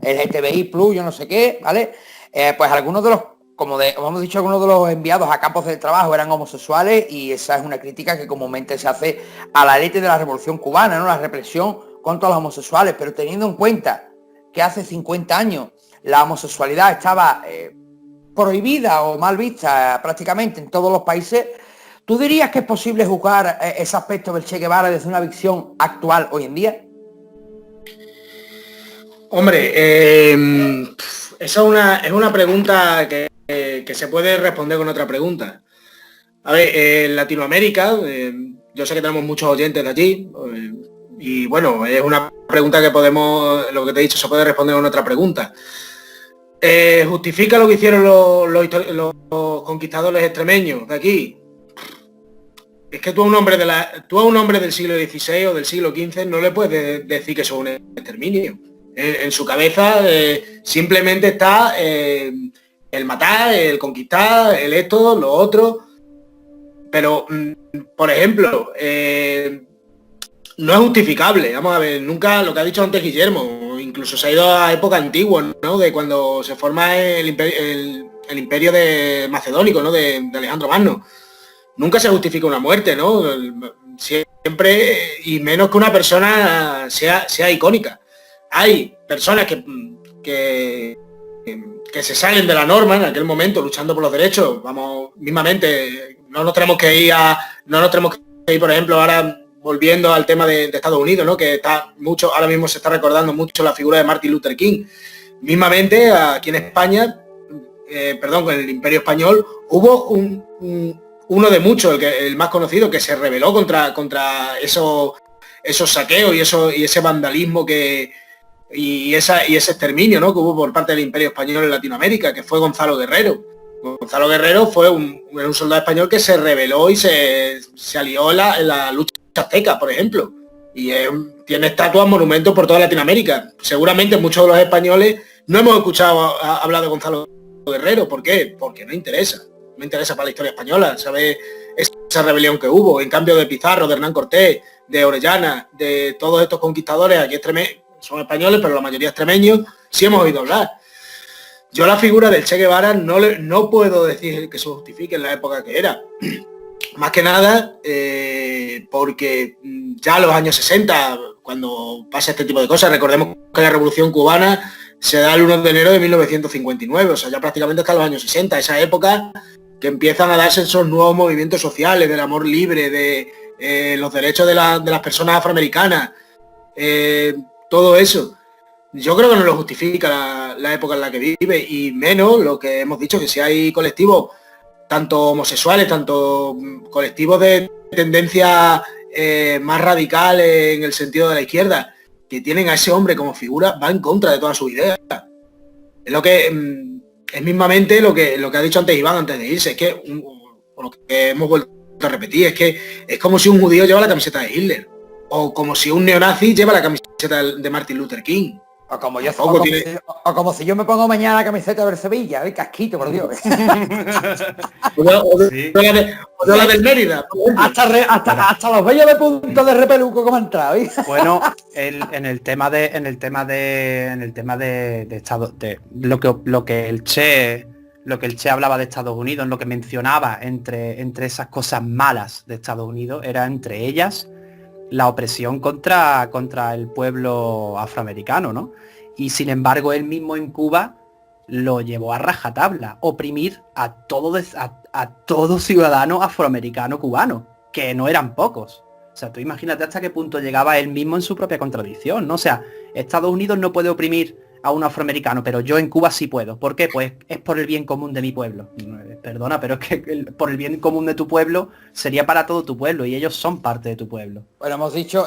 LGTBI+, yo no sé qué, ¿vale? Pues algunos de los, como hemos dicho, algunos de los enviados a campos de trabajo eran homosexuales, y esa es una crítica que comúnmente se hace a la élite de la Revolución Cubana, ¿no? La represión contra los homosexuales, pero teniendo en cuenta que hace 50 años la homosexualidad estaba prohibida o mal vista prácticamente en todos los países, ¿tú dirías que es posible juzgar ese aspecto del Che Guevara desde una visión actual hoy en día? Hombre, esa es una pregunta que se puede responder con otra pregunta. A ver, en Latinoamérica, yo sé que tenemos muchos oyentes de allí, y bueno, es una pregunta que podemos, lo que te he dicho, se puede responder con otra pregunta. ¿Justifica lo que hicieron los conquistadores extremeños de aquí? Es que tú a un hombre del siglo XVI o del siglo XV no le puedes decir que eso es un exterminio. En su cabeza simplemente está el matar, el conquistar, el esto, lo otro. Pero, por ejemplo, no es justificable. Vamos a ver, nunca, lo que ha dicho antes Guillermo, incluso se ha ido a época antigua, ¿no? De cuando se forma el imperio de macedónico, ¿no? De Alejandro Magno. Nunca se justifica una muerte, ¿no? Siempre, y menos que una persona sea icónica. Hay personas que se salen de la norma en aquel momento luchando por los derechos. Vamos, mismamente, no nos tenemos que ir, por ejemplo, ahora volviendo al tema de Estados Unidos, ¿no? Que está mucho, ahora mismo se está recordando mucho la figura de Martin Luther King. Mismamente, aquí en España con el Imperio Español, hubo uno de muchos, el más conocido, que se rebeló contra esos saqueos y ese vandalismo y ese exterminio, ¿no?, que hubo por parte del Imperio Español en Latinoamérica, que fue Gonzalo Guerrero. Gonzalo Guerrero fue un soldado español que se rebeló y se alió en la lucha azteca, por ejemplo. Y tiene estatuas, monumentos por toda Latinoamérica. Seguramente muchos de los españoles no hemos escuchado hablar de Gonzalo Guerrero. ¿Por qué? Porque no interesa. No interesa para la historia española, ¿sabes? Esa rebelión que hubo. En cambio de Pizarro, de Hernán Cortés, de Orellana, de todos estos conquistadores, aquí son españoles, pero la mayoría extremeños, sí hemos oído hablar. Yo la figura del Che Guevara no puedo decir que se justifique en la época que era. Más que nada porque ya en los años 60, cuando pasa este tipo de cosas, recordemos que la Revolución Cubana se da el 1 de enero de 1959, o sea, ya prácticamente hasta los años 60, esa época que empiezan a darse esos nuevos movimientos sociales, del amor libre, de los derechos de las personas afroamericanas, todo eso. Yo creo que no lo justifica la época en la que vive, y menos lo que hemos dicho, que si hay colectivos, tanto homosexuales, tanto colectivos de tendencia más radical en el sentido de la izquierda, que tienen a ese hombre como figura, va en contra de todas sus ideas. Es lo que es mismamente lo que ha dicho antes Iván antes de irse, es que lo que hemos vuelto a repetir, es que es como si un judío lleva la camiseta de Hitler, o como si un neonazi lleva la camiseta de Martin Luther King. O como si yo me pongo mañana la camiseta del Sevilla, el casquito, por Dios. o la del Mérida. Hasta los bellos de punto de repeluco como han entrado. Bueno, en el tema de Estado, de lo que el Che hablaba de Estados Unidos, en lo que mencionaba entre esas cosas malas de Estados Unidos, era entre ellas la opresión contra el pueblo afroamericano, ¿no? Y sin embargo, él mismo en Cuba lo llevó a rajatabla, oprimir a todo ciudadano afroamericano cubano, que no eran pocos. O sea, tú imagínate hasta qué punto llegaba él mismo en su propia contradicción, ¿no? O sea, Estados Unidos no puede oprimir a un afroamericano, pero yo en Cuba sí puedo. ¿Por qué? Pues es por el bien común de mi pueblo. Perdona, pero es que por el bien común de tu pueblo sería para todo tu pueblo, y ellos son parte de tu pueblo. Bueno, hemos dicho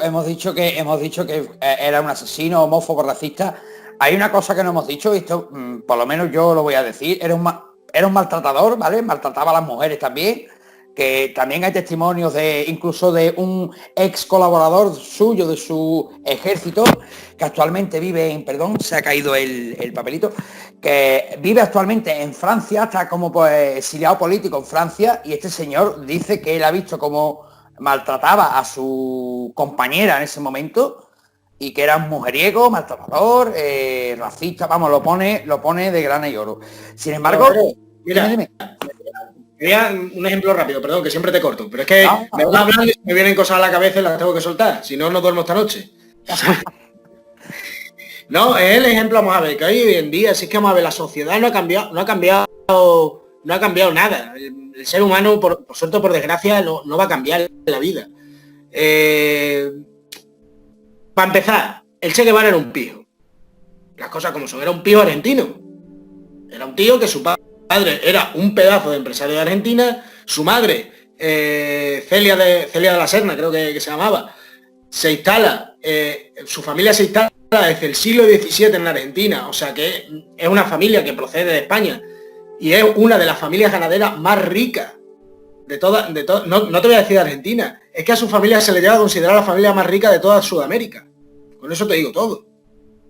que era un asesino, homófobo, racista. Hay una cosa que no hemos dicho, y esto por lo menos yo lo voy a decir, era un maltratador, ¿vale? Maltrataba a las mujeres también, que también hay testimonios incluso de un ex colaborador suyo de su ejército, que actualmente vive se ha caído el papelito, que vive actualmente en Francia, está como pues exiliado político en Francia, y este señor dice que él ha visto cómo maltrataba a su compañera en ese momento, y que era un mujeriego, maltratador, racista, vamos, lo pone de grana y oro. Sin embargo, mira, dime. Quería un ejemplo rápido, perdón, que siempre te corto, pero es que me vas hablando y me vienen cosas a la cabeza y las tengo que soltar, si no, no duermo esta noche. No, es el ejemplo, vamos a ver, que hoy en día, si es que vamos a ver, la sociedad no ha cambiado nada. El ser humano, por suerte o por desgracia, no va a cambiar en la vida. Para empezar, el Che Guevara era un pijo. Las cosas como son, era un pijo argentino. Era un tío que su padre era un pedazo de empresario de Argentina, su madre, Celia de la Serna, creo que se llamaba, se instala, su familia se instala desde el siglo XVII en Argentina, o sea que es una familia que procede de España y es una de las familias ganaderas más ricas de todas, no te voy a decir de Argentina, es que a su familia se le llega a considerar la familia más rica de toda Sudamérica. Con eso te digo todo.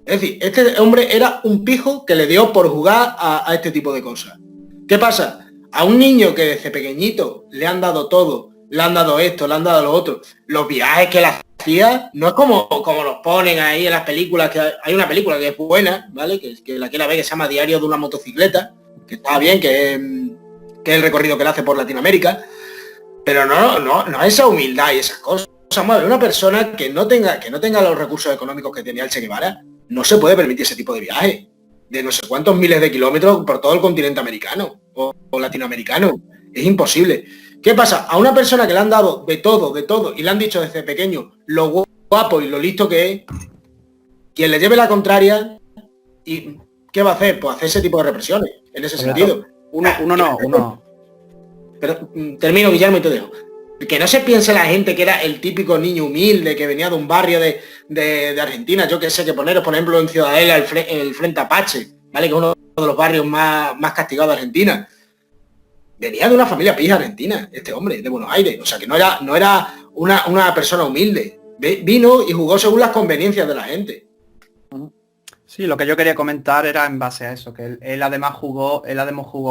Es decir, este hombre era un pijo que le dio por jugar a este tipo de cosas. ¿Qué pasa? A un niño que desde pequeñito le han dado todo, le han dado esto, le han dado lo otro, los viajes que le hacía, no es como los ponen ahí en las películas, que hay una película que es buena, ¿vale? Que la quiera ver, que se llama Diario de una motocicleta, que está bien, que es el recorrido que le hace por Latinoamérica, pero no esa humildad y esas cosas. Vamos a ver, una persona que no tenga los recursos económicos que tenía el Che Guevara, no se puede permitir ese tipo de viaje de no sé cuántos miles de kilómetros por todo el continente americano o latinoamericano. Es imposible. ¿Qué pasa? A una persona que le han dado de todo, y le han dicho desde pequeño lo guapo y lo listo que es, quien le lleve la contraria, ¿y qué va a hacer? Pues hacer ese tipo de represiones. en ese Sobre sentido. Uno no. Pero termino, Guillermo, y te dejo. Que no se piense la gente que era el típico niño humilde que venía de un barrio de Argentina. Yo que sé, que poneros, por ejemplo, en Ciudadela el Frente Apache, ¿vale? Que es uno de los barrios más castigados de Argentina. Venía de una familia pija argentina, este hombre, de Buenos Aires. O sea, que no era una persona humilde. Vino y jugó según las conveniencias de la gente. Sí, lo que yo quería comentar era en base a eso, que él además jugó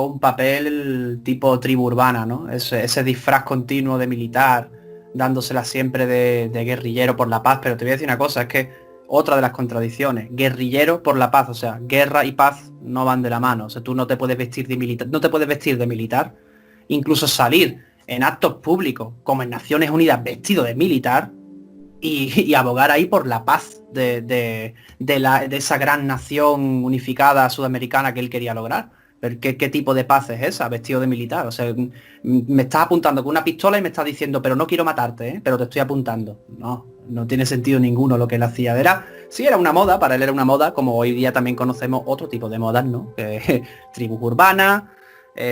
un papel tipo tribu urbana, ¿no? Ese disfraz continuo de militar, dándosela siempre de guerrillero por la paz. Pero te voy a decir una cosa, es que otra de las contradicciones, guerrillero por la paz, o sea, guerra y paz no van de la mano. O sea, tú no te puedes vestir de militar, incluso salir en actos públicos, como en Naciones Unidas, vestido de militar, y abogar ahí por la paz de esa gran nación unificada sudamericana que él quería lograr. Pero ¿qué tipo de paz es esa, vestido de militar? O sea, me estás apuntando con una pistola y me estás diciendo, pero no quiero matarte, ¿eh? Pero te estoy apuntando. No tiene sentido ninguno lo que él hacía. Era una moda, para él era una moda, como hoy día también conocemos otro tipo de modas, ¿no? Tribus urbanas,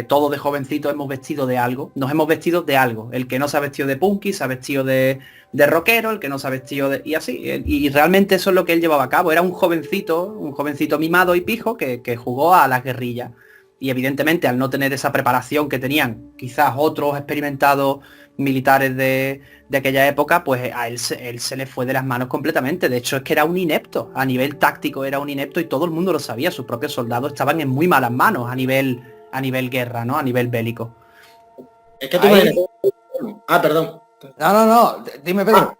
todos de jovencitos hemos vestido de algo, nos hemos vestido de algo. El que no se ha vestido de punky, se ha vestido de rockero, el que no se ha vestido de... Y así, y realmente eso es lo que él llevaba a cabo. Era un jovencito mimado y pijo que jugó a las guerrillas. Y evidentemente al no tener esa preparación que tenían quizás otros experimentados militares de aquella época, pues a él se le fue de las manos completamente. De hecho, es que era un inepto. A nivel táctico era un inepto y todo el mundo lo sabía. Sus propios soldados estaban en muy malas manos a nivel guerra, ¿no? A nivel bélico. Es que tú perdón. No, dime, Pedro.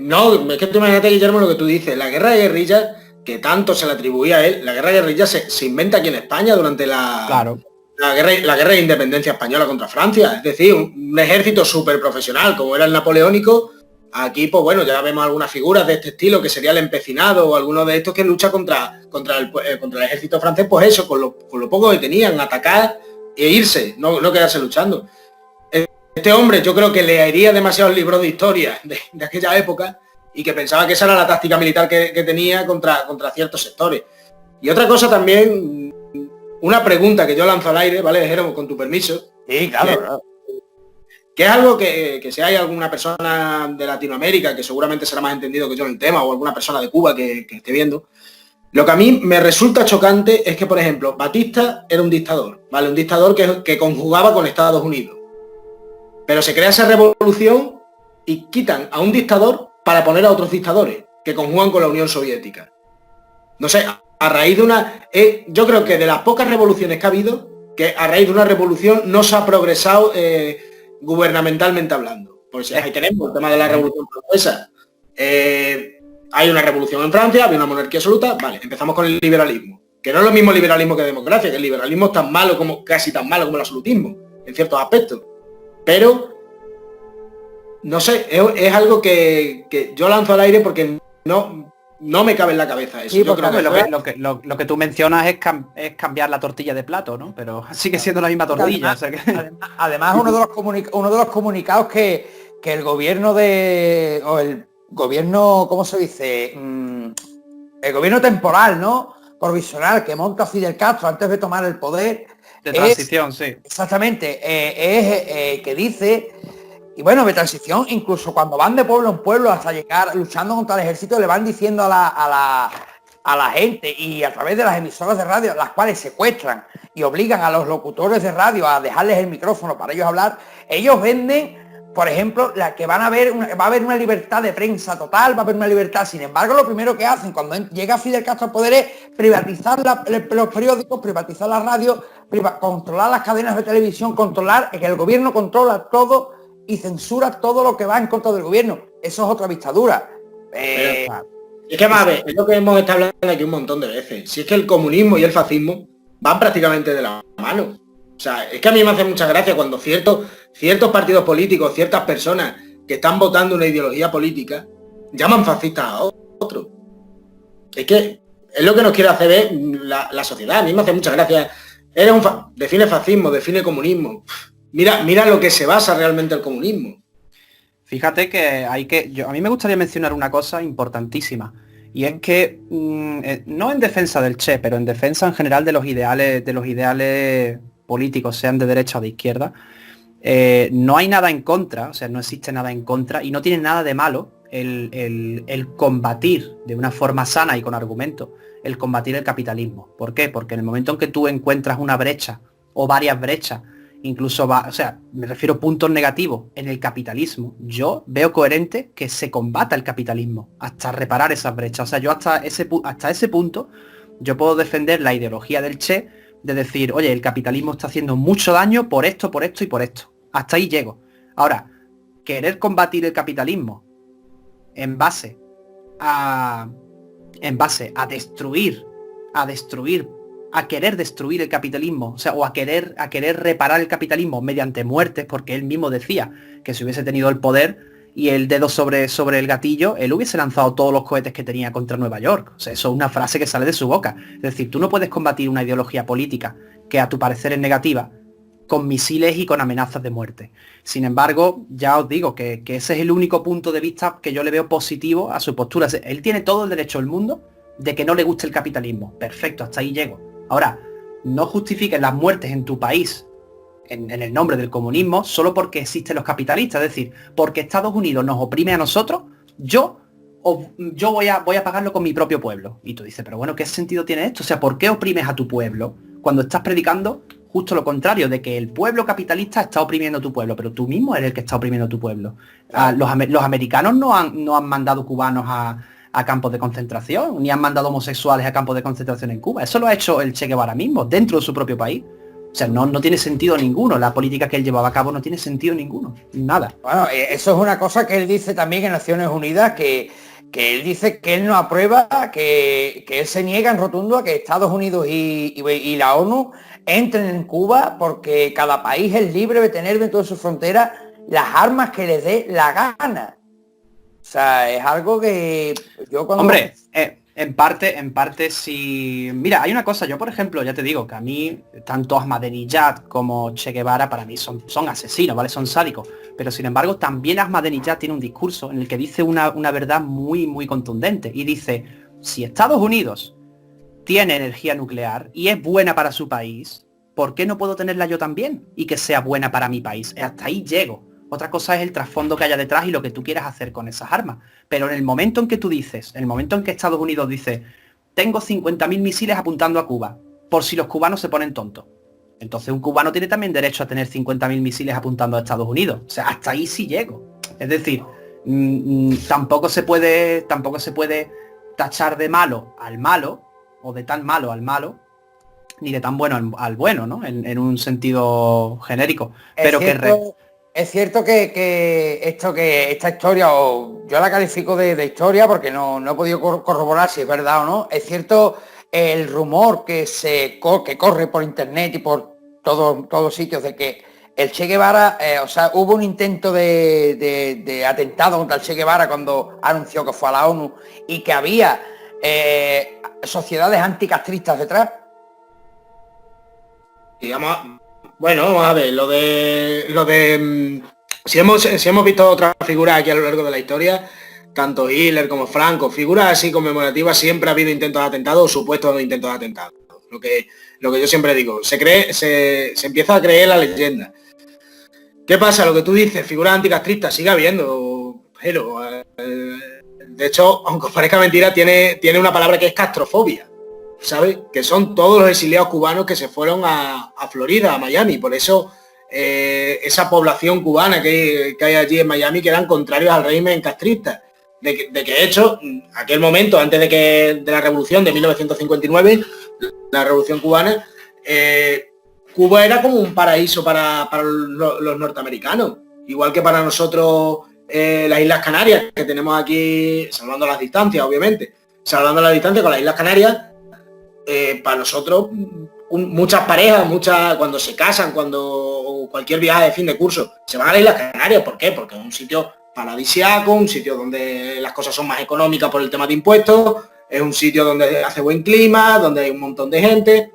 No, es que tú imagínate, Guillermo, lo que tú dices. La guerra de guerrillas, que tanto se le atribuía a él, la guerra de guerrillas se inventa aquí en España durante la guerra de independencia española contra Francia. Es decir, un ejército súper profesional como era el napoleónico. Aquí, pues bueno, ya vemos algunas figuras de este estilo, que sería el empecinado o alguno de estos que lucha contra el ejército francés, pues eso, con lo poco que tenían, atacar e irse, no quedarse luchando. Este hombre yo creo que leería demasiados libros de historia de aquella época y que pensaba que esa era la táctica militar que tenía contra ciertos sectores. Y otra cosa también, una pregunta que yo lanzo al aire, ¿vale, Jerónimo? Con tu permiso. Sí, claro. Que es algo que si hay alguna persona de Latinoamérica, que seguramente será más entendido que yo en el tema, o alguna persona de Cuba que esté viendo, lo que a mí me resulta chocante es que, por ejemplo, Batista era un dictador, ¿vale? Un dictador que conjugaba con Estados Unidos. Pero se crea esa revolución y quitan a un dictador para poner a otros dictadores que conjugan con la Unión Soviética. No sé, a raíz de una... yo creo que de las pocas revoluciones que ha habido, que a raíz de una revolución no se ha progresado gubernamentalmente hablando. Pues ahí tenemos el tema de la Revolución Francesa. Hay una revolución en Francia, había una monarquía absoluta, vale, empezamos con el liberalismo. Que no es lo mismo liberalismo que democracia, que el liberalismo es casi tan malo como el absolutismo, en ciertos aspectos. Pero, no sé, es algo que yo lanzo al aire porque no me cabe en la cabeza eso. Sí, yo creo que lo que tú mencionas es cambiar la tortilla de plato, ¿no? Pero sigue siendo la misma tortilla. Además uno de los comunicados que el gobierno el gobierno, ¿cómo se dice? El gobierno temporal, ¿no? Provisional que monta Fidel Castro antes de tomar el poder. De transición, sí. Exactamente, que dice, y bueno, de transición, incluso cuando van de pueblo en pueblo hasta llegar luchando contra el ejército, le van diciendo a la gente y a través de las emisoras de radio, las cuales secuestran y obligan a los locutores de radio a dejarles el micrófono para ellos hablar, ellos venden, por ejemplo, va a haber una libertad de prensa total, va a haber una libertad. Sin embargo, lo primero que hacen cuando llega Fidel Castro al poder es privatizar los periódicos, privatizar la radio, controlar las cadenas de televisión, controlar que el gobierno controla todo y censura todo lo que va en contra del gobierno. Eso es otra dictadura. Es que más es lo que hemos estado hablando aquí un montón de veces. Si es que el comunismo y el fascismo van prácticamente de la mano. O sea, es que a mí me hace mucha gracia cuando ciertos partidos políticos, ciertas personas que están votando una ideología política, llaman fascistas a otros. Es que es lo que nos quiere hacer ver la sociedad. A mí me hace mucha gracia. Define fascismo, define comunismo. Mira lo que se basa realmente el comunismo. Fíjate que a mí me gustaría mencionar una cosa importantísima. Y es que, no en defensa del Che, pero en defensa en general de los ideales políticos, sean de derecha o de izquierda, no hay nada en contra, o sea, no existe nada en contra y no tiene nada de malo el combatir de una forma sana y con argumento, el combatir el capitalismo. ¿Por qué? Porque en el momento en que tú encuentras una brecha o varias brechas, incluso o sea, me refiero a puntos negativos en el capitalismo, yo veo coherente que se combata el capitalismo hasta reparar esas brechas. O sea, yo hasta ese punto yo puedo defender la ideología del Che de decir, oye, el capitalismo está haciendo mucho daño por esto y por esto. Hasta ahí llego. Ahora, querer combatir el capitalismo en base a destruir, a querer destruir el capitalismo, o sea, o a querer reparar el capitalismo mediante muertes, porque él mismo decía que si hubiese tenido el poder y el dedo sobre el gatillo, él hubiese lanzado todos los cohetes que tenía contra Nueva York. O sea, eso es una frase que sale de su boca. Es decir, tú no puedes combatir una ideología política que a tu parecer es negativa con misiles y con amenazas de muerte. Sin embargo, ya os digo que ese es el único punto de vista que yo le veo positivo a su postura. Él tiene todo el derecho del mundo de que no le guste el capitalismo. Perfecto, hasta ahí llego. Ahora, no justifiques las muertes en tu país en el nombre del comunismo solo porque existen los capitalistas. Es decir, porque Estados Unidos nos oprime a nosotros, yo voy a pagarlo con mi propio pueblo. Y tú dices, pero bueno, ¿qué sentido tiene esto? O sea, ¿por qué oprimes a tu pueblo cuando estás predicando justo lo contrario, de que el pueblo capitalista está oprimiendo a tu pueblo, pero tú mismo eres el que está oprimiendo a tu pueblo? Los americanos no han mandado cubanos a campos de concentración, ni han mandado homosexuales a campos de concentración en Cuba. Eso lo ha hecho el Che Guevara mismo, dentro de su propio país. O sea, no tiene sentido ninguno. La política que él llevaba a cabo no tiene sentido ninguno. Nada. Bueno, eso es una cosa que él dice también en Naciones Unidas, que él dice que él no aprueba, que él se niega en rotundo a que Estados Unidos y la ONU entren en Cuba, porque cada país es libre de tener dentro de su frontera las armas que les dé la gana. O sea, es algo que yo cuando... Hombre, en parte sí. Mira, hay una cosa, yo por ejemplo, ya te digo, que a mí, tanto Ahmadinejad como Che Guevara para mí son asesinos, ¿vale? Son sádicos. Pero sin embargo, también Ahmadinejad tiene un discurso en el que dice una verdad muy, muy contundente. Y dice, si Estados Unidos tiene energía nuclear y es buena para su país, ¿por qué no puedo tenerla yo también? Y que sea buena para mi país. Hasta ahí llego. Otra cosa es el trasfondo que haya detrás y lo que tú quieras hacer con esas armas. Pero en el momento en que tú dices, en el momento en que Estados Unidos dice, tengo 50.000 misiles apuntando a Cuba, por si los cubanos se ponen tontos. Entonces un cubano tiene también derecho a tener 50.000 misiles apuntando a Estados Unidos. O sea, hasta ahí sí llego. Es decir, tampoco se puede tachar de malo al malo, o de tan malo al malo, ni de tan bueno al bueno, ¿no? En un sentido genérico. Pero es cierto que esta historia, o yo la califico de historia porque no he podido corroborar si es verdad o no. Es cierto el rumor que corre por internet y por todos sitios de que el Che Guevara, o sea, hubo un intento de atentado contra el Che Guevara cuando anunció que fue a la ONU y que había sociedades anticastristas detrás. Bueno, vamos a ver, si hemos visto otras figuras aquí a lo largo de la historia, tanto Hitler como Franco, figuras así conmemorativas, siempre ha habido intentos de atentado o supuestos intentos de atentado. Lo que yo siempre digo, se empieza a creer la leyenda. ¿Qué pasa? Lo que tú dices, figuras anticastristas, sigue habiendo, pero de hecho, aunque os parezca mentira, tiene una palabra que es castrofobia. ¿Sabes? Que son todos los exiliados cubanos que se fueron a Florida, a Miami. Por eso esa población cubana que hay allí en Miami, que eran contrarios al régimen castrista. De que de hecho, aquel momento, antes de la revolución de 1959, la revolución cubana, Cuba era como un paraíso para los norteamericanos. Igual que para nosotros las Islas Canarias, que tenemos aquí, salvando las distancias, obviamente. Salvando las distancias con las Islas Canarias, para nosotros muchas parejas, cuando se casan, cuando cualquier viaje de fin de curso, se van a las Islas Canarias. ¿Por qué? Porque es un sitio paradisíaco, un sitio donde las cosas son más económicas por el tema de impuestos, es un sitio donde hace buen clima, donde hay un montón de gente.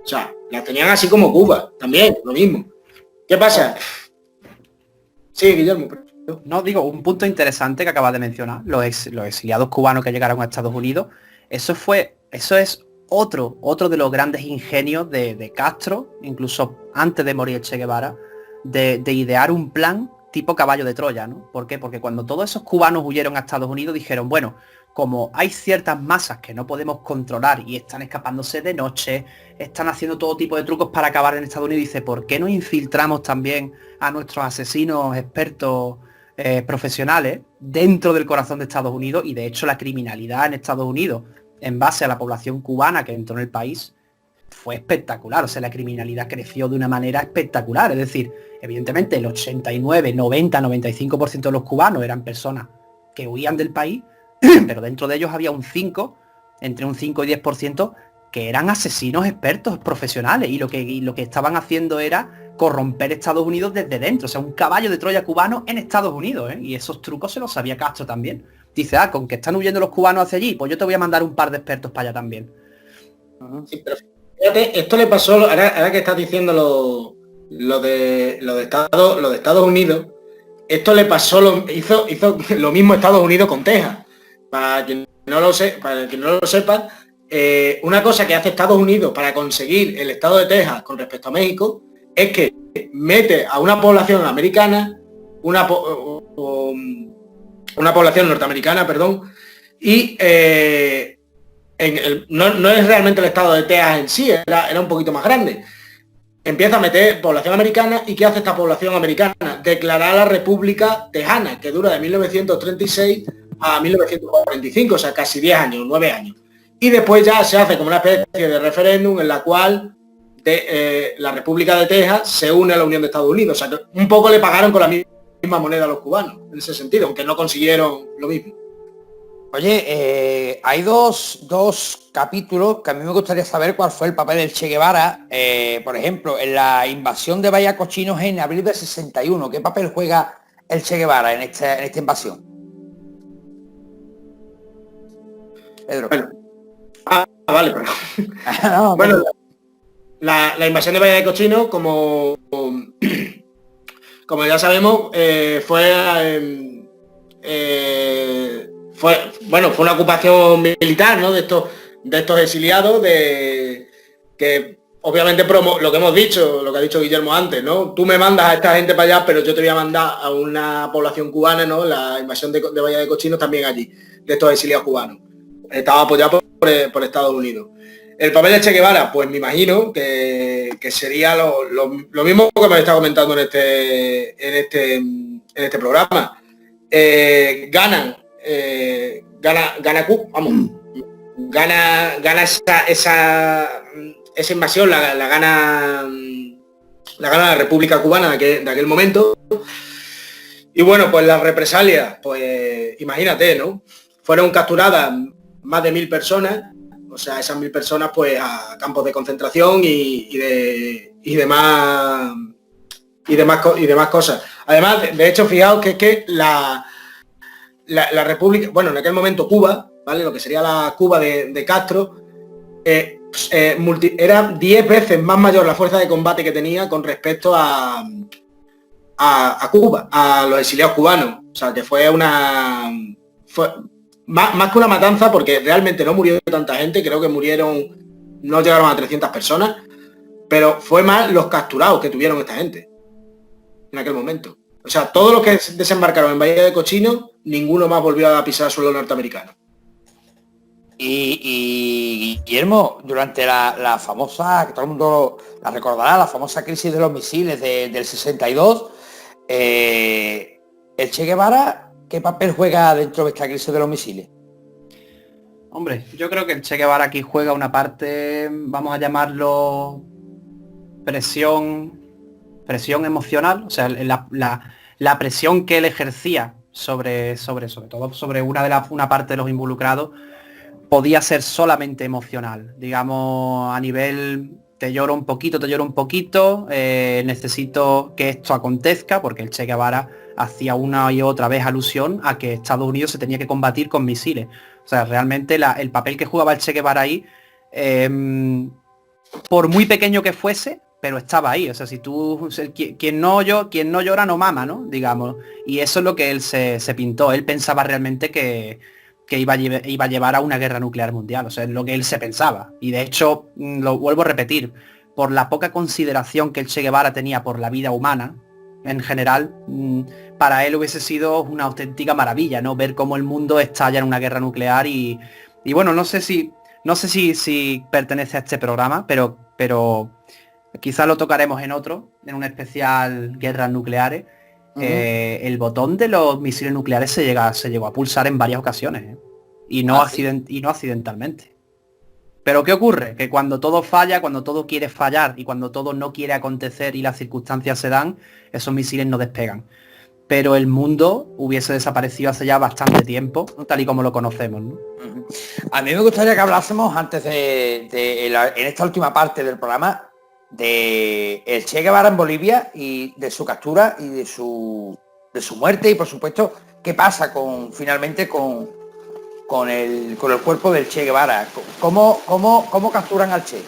O sea, las tenían así como Cuba, también, lo mismo. ¿Qué pasa? Sí, Guillermo. No, digo, un punto interesante que acabas de mencionar, los exiliados cubanos que llegaron a Estados Unidos, eso es otro de los grandes ingenios de Castro, incluso antes de morir Che Guevara, de idear un plan tipo caballo de Troya, ¿no? ¿Por qué? Porque cuando todos esos cubanos huyeron a Estados Unidos dijeron, bueno, como hay ciertas masas que no podemos controlar y están escapándose de noche, están haciendo todo tipo de trucos para acabar en Estados Unidos, dice, ¿por qué no infiltramos también a nuestros asesinos expertos profesionales dentro del corazón de Estados Unidos? Y de hecho la criminalidad en Estados Unidos, en base a la población cubana que entró en el país, fue espectacular. O sea, la criminalidad creció de una manera espectacular. Es decir, evidentemente el 89, 90, 95% de los cubanos eran personas que huían del país, pero dentro de ellos había entre un 5 y 10% que eran asesinos expertos profesionales y lo que estaban haciendo era corromper Estados Unidos desde dentro. O sea, un caballo de Troya cubano en Estados Unidos, ¿eh? Y esos trucos se los sabía Castro también. Dice, con que están huyendo los cubanos hacia allí, pues yo te voy a mandar un par de expertos para allá también. Sí, pero fíjate, esto le pasó, ahora que estás diciendo lo de Estados Unidos, esto le pasó, hizo lo mismo Estados Unidos con Texas. Para quien no lo sepa, una cosa que hace Estados Unidos para conseguir el estado de Texas con respecto a México es que mete a una población americana, una población norteamericana, perdón, y no es realmente el estado de Texas en sí, era un poquito más grande. Empieza a meter población americana, y ¿qué hace esta población americana? Declarar la República Tejana, que dura de 1936 a 1945, o sea, casi 10 años, 9 años. Y después ya se hace como una especie de referéndum en la cual la República de Texas se une a la Unión de Estados Unidos. O sea, que un poco le pagaron con la misma moneda a los cubanos, en ese sentido, aunque no consiguieron lo mismo. Oye, hay dos capítulos que a mí me gustaría saber cuál fue el papel del Che Guevara. Por ejemplo, en la invasión de Bahía Cochinos en abril del 61. ¿Qué papel juega el Che Guevara en esta invasión? Pedro. Bueno. Vale, perdón. No, bueno, la invasión de Bahía de Cochinos, como ya sabemos, fue una ocupación militar, ¿no? De estos exiliados, que obviamente lo que hemos dicho, lo que ha dicho Guillermo antes, ¿no? Tú me mandas a esta gente para allá, pero yo te voy a mandar a una población cubana, ¿no? La invasión de Bahía de Cochinos también allí, de estos exiliados cubanos. Estaba apoyado por Estados Unidos. El papel de Che Guevara, pues me imagino que sería lo mismo que me está comentando en este programa. Gana esa invasión, la gana la República Cubana de aquel momento. Y bueno, pues las represalias, pues imagínate, ¿no? Fueron capturadas más de 1000 personas, o sea, esas 1000 personas pues a campos de concentración y demás cosas. Además, de hecho, fijaos que es que la República, bueno, en aquel momento Cuba, ¿vale? Lo que sería la Cuba de Castro, era 10 veces más mayor la fuerza de combate que tenía con respecto a Cuba, a los exiliados cubanos. O sea, que fue más que una matanza, porque realmente no murió tanta gente, creo que no llegaron a 300 personas, pero fue más los capturados que tuvieron esta gente en aquel momento. O sea, todos los que desembarcaron en Bahía de Cochinos, ninguno más volvió a pisar suelo norteamericano. Y Guillermo, durante la famosa, que todo el mundo la recordará, la famosa crisis de los misiles del 62, el Che Guevara, ¿qué papel juega dentro de esta crisis de los misiles? Hombre, yo creo que el Che Guevara aquí juega una parte, vamos a llamarlo presión emocional, o sea, la presión que él ejercía sobre todo sobre una parte de los involucrados podía ser solamente emocional, digamos, a nivel te lloro un poquito, necesito que esto acontezca, porque el Che Guevara hacía una y otra vez alusión a que Estados Unidos se tenía que combatir con misiles. O sea, realmente el papel que jugaba el Che Guevara ahí, por muy pequeño que fuese, pero estaba ahí. O sea, si tú, quien no llora no mama, ¿no? Digamos. Y eso es lo que él se pintó. Él pensaba realmente que iba a llevar a una guerra nuclear mundial. O sea, es lo que él se pensaba. Y de hecho, lo vuelvo a repetir, por la poca consideración que el Che Guevara tenía por la vida humana, en general, para él hubiese sido una auténtica maravilla, ¿no? Ver cómo el mundo estalla en una guerra nuclear y bueno, no sé si pertenece a este programa, pero quizás lo tocaremos en otro, en un especial guerras nucleares. El botón de los misiles nucleares se llegó a pulsar en varias ocasiones, ¿eh? Y no accidentalmente. Pero ¿qué ocurre? Que cuando todo falla, cuando todo quiere fallar y cuando todo no quiere acontecer y las circunstancias se dan, esos misiles no despegan. Pero el mundo hubiese desaparecido hace ya bastante tiempo, ¿no? Tal y como lo conocemos, ¿no? A mí me gustaría que hablásemos antes en esta última parte del programa de el Che Guevara en Bolivia y de su captura y de su muerte y por supuesto qué pasa finalmente con el cuerpo del Che Guevara. ¿Cómo capturan al Che?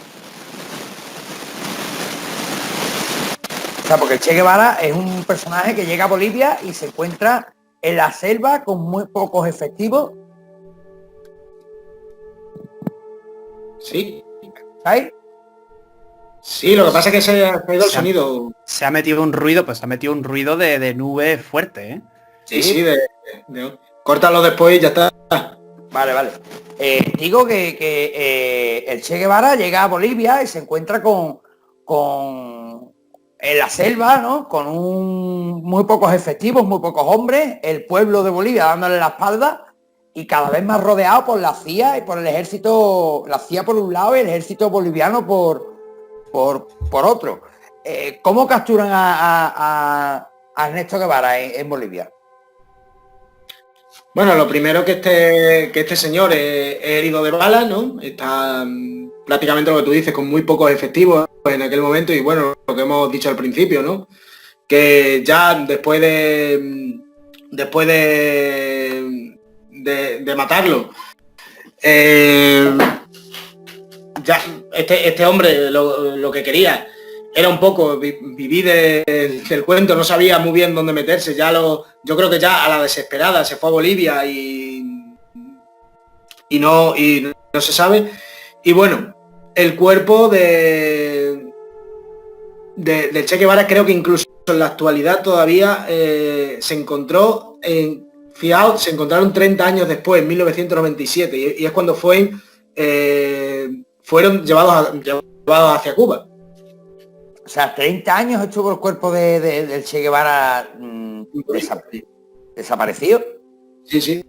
O sea, porque el Che Guevara es un personaje que llega a Bolivia y se encuentra en la selva con muy pocos efectivos. Sí. ¿Sabes? Sí, lo que pasa es que se ha caído el sonido. Se ha metido un ruido, pues se ha metido un ruido de nube fuerte, ¿eh? Sí, córtalo después y ya está. Vale. Digo que el Che Guevara llega a Bolivia y se encuentra en la selva, ¿no? Con muy pocos efectivos, muy pocos hombres, el pueblo de Bolivia dándole la espalda y cada vez más rodeado por la CIA y por el ejército, la CIA por un lado y el ejército boliviano por otro. ¿Cómo capturan a Ernesto Guevara en Bolivia? Bueno, lo primero que este señor es herido de bala, ¿no? Está prácticamente lo que tú dices, con muy pocos efectivos en aquel momento y bueno, lo que hemos dicho al principio, ¿no? Que ya después de matarlo, ya este hombre lo que quería era un poco vivir del cuento, no sabía muy bien dónde meterse, yo creo que ya a la desesperada se fue a Bolivia y no se sabe. Y bueno, el cuerpo de Che Guevara creo que incluso en la actualidad todavía se encontró se encontraron 30 años después, en 1997, y es cuando fueron llevados hacia Cuba. O sea, 30 años estuvo el cuerpo del Che Guevara desaparecido. Sí.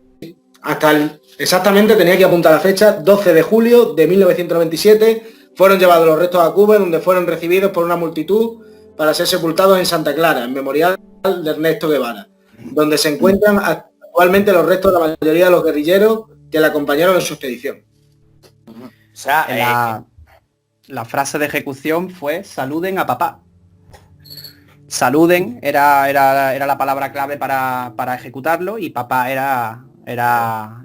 Exactamente tenía que apuntar la fecha, 12 de julio de 1997, fueron llevados los restos a Cuba, donde fueron recibidos por una multitud para ser sepultados en Santa Clara, en memorial de Ernesto Guevara, donde se encuentran actualmente los restos de la mayoría de los guerrilleros que le acompañaron en su expedición. O sea, la frase de ejecución fue saluden a papá. Saluden era la palabra clave para ejecutarlo y papá era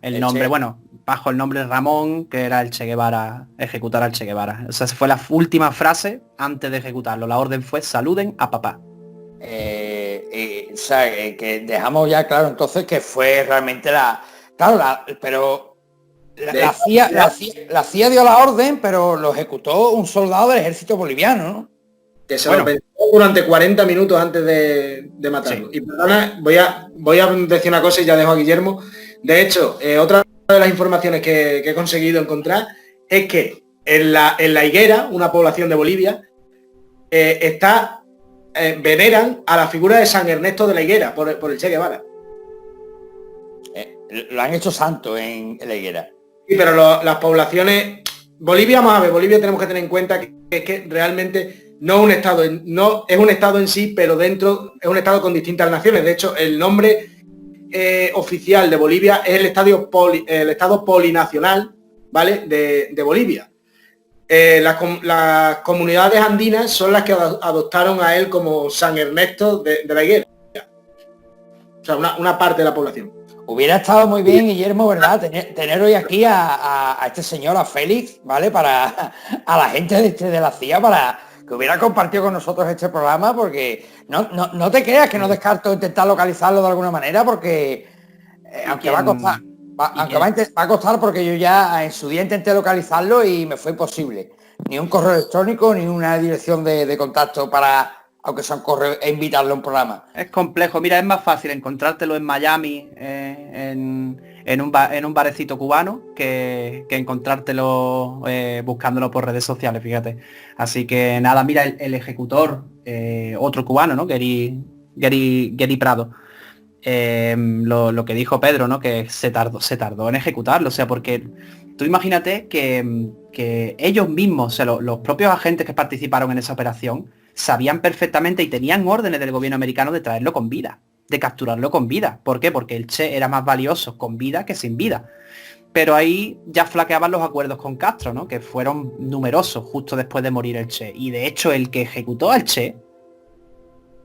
el nombre, bueno, bajo el nombre Ramón, que era el Che Guevara, ejecutar al Che Guevara. O sea, fue la última frase antes de ejecutarlo. La orden fue saluden a papá. O sea, que dejamos ya claro entonces que fue realmente la CIA dio la orden, pero lo ejecutó un soldado del ejército boliviano, ¿no? Que se lo pensó durante 40 minutos antes de matarlo. Sí. Y perdona, voy a decir una cosa y ya dejo a Guillermo. De hecho, otra de las informaciones que he conseguido encontrar es que en la Higuera, una población de Bolivia, veneran a la figura de San Ernesto de la Higuera por el Che Guevara. Lo han hecho santo en la Higuera. Sí, pero las poblaciones... Bolivia tenemos que tener en cuenta que realmente no es un estado, no es un estado en sí, pero dentro es un estado con distintas naciones. De hecho, el nombre oficial de Bolivia es el estado polinacional, ¿vale? De Bolivia. Las comunidades andinas son las que adoptaron a él como San Ernesto de la Higuera. O sea, una parte de la población. Hubiera estado muy bien, Guillermo, ¿verdad? Tener hoy aquí a este señor, a Félix, ¿vale? A la gente de la CIA, para que hubiera compartido con nosotros este programa, porque no te creas que no descarto intentar localizarlo de alguna manera, porque aunque va a costar, va a costar, porque yo ya en su día intenté localizarlo y me fue imposible. Ni un correo electrónico, ni una dirección de contacto para, aunque sea un correo, e invitarlo a un programa. Es complejo. Mira, es más fácil encontrártelo en Miami, en un barecito cubano, que encontrártelo buscándolo por redes sociales, fíjate. Así que nada, mira, el ejecutor, otro cubano, ¿no? Gary Prado. Lo que dijo Pedro, ¿no? Que se tardó en ejecutarlo. O sea, porque tú imagínate que ellos mismos, o sea, los propios agentes que participaron en esa operación, sabían perfectamente y tenían órdenes del gobierno americano de traerlo con vida, de capturarlo con vida. ¿Por qué? Porque el Che era más valioso con vida que sin vida. Pero ahí ya flaqueaban los acuerdos con Castro, ¿no? Que fueron numerosos justo después de morir el Che. Y de hecho el que ejecutó al Che,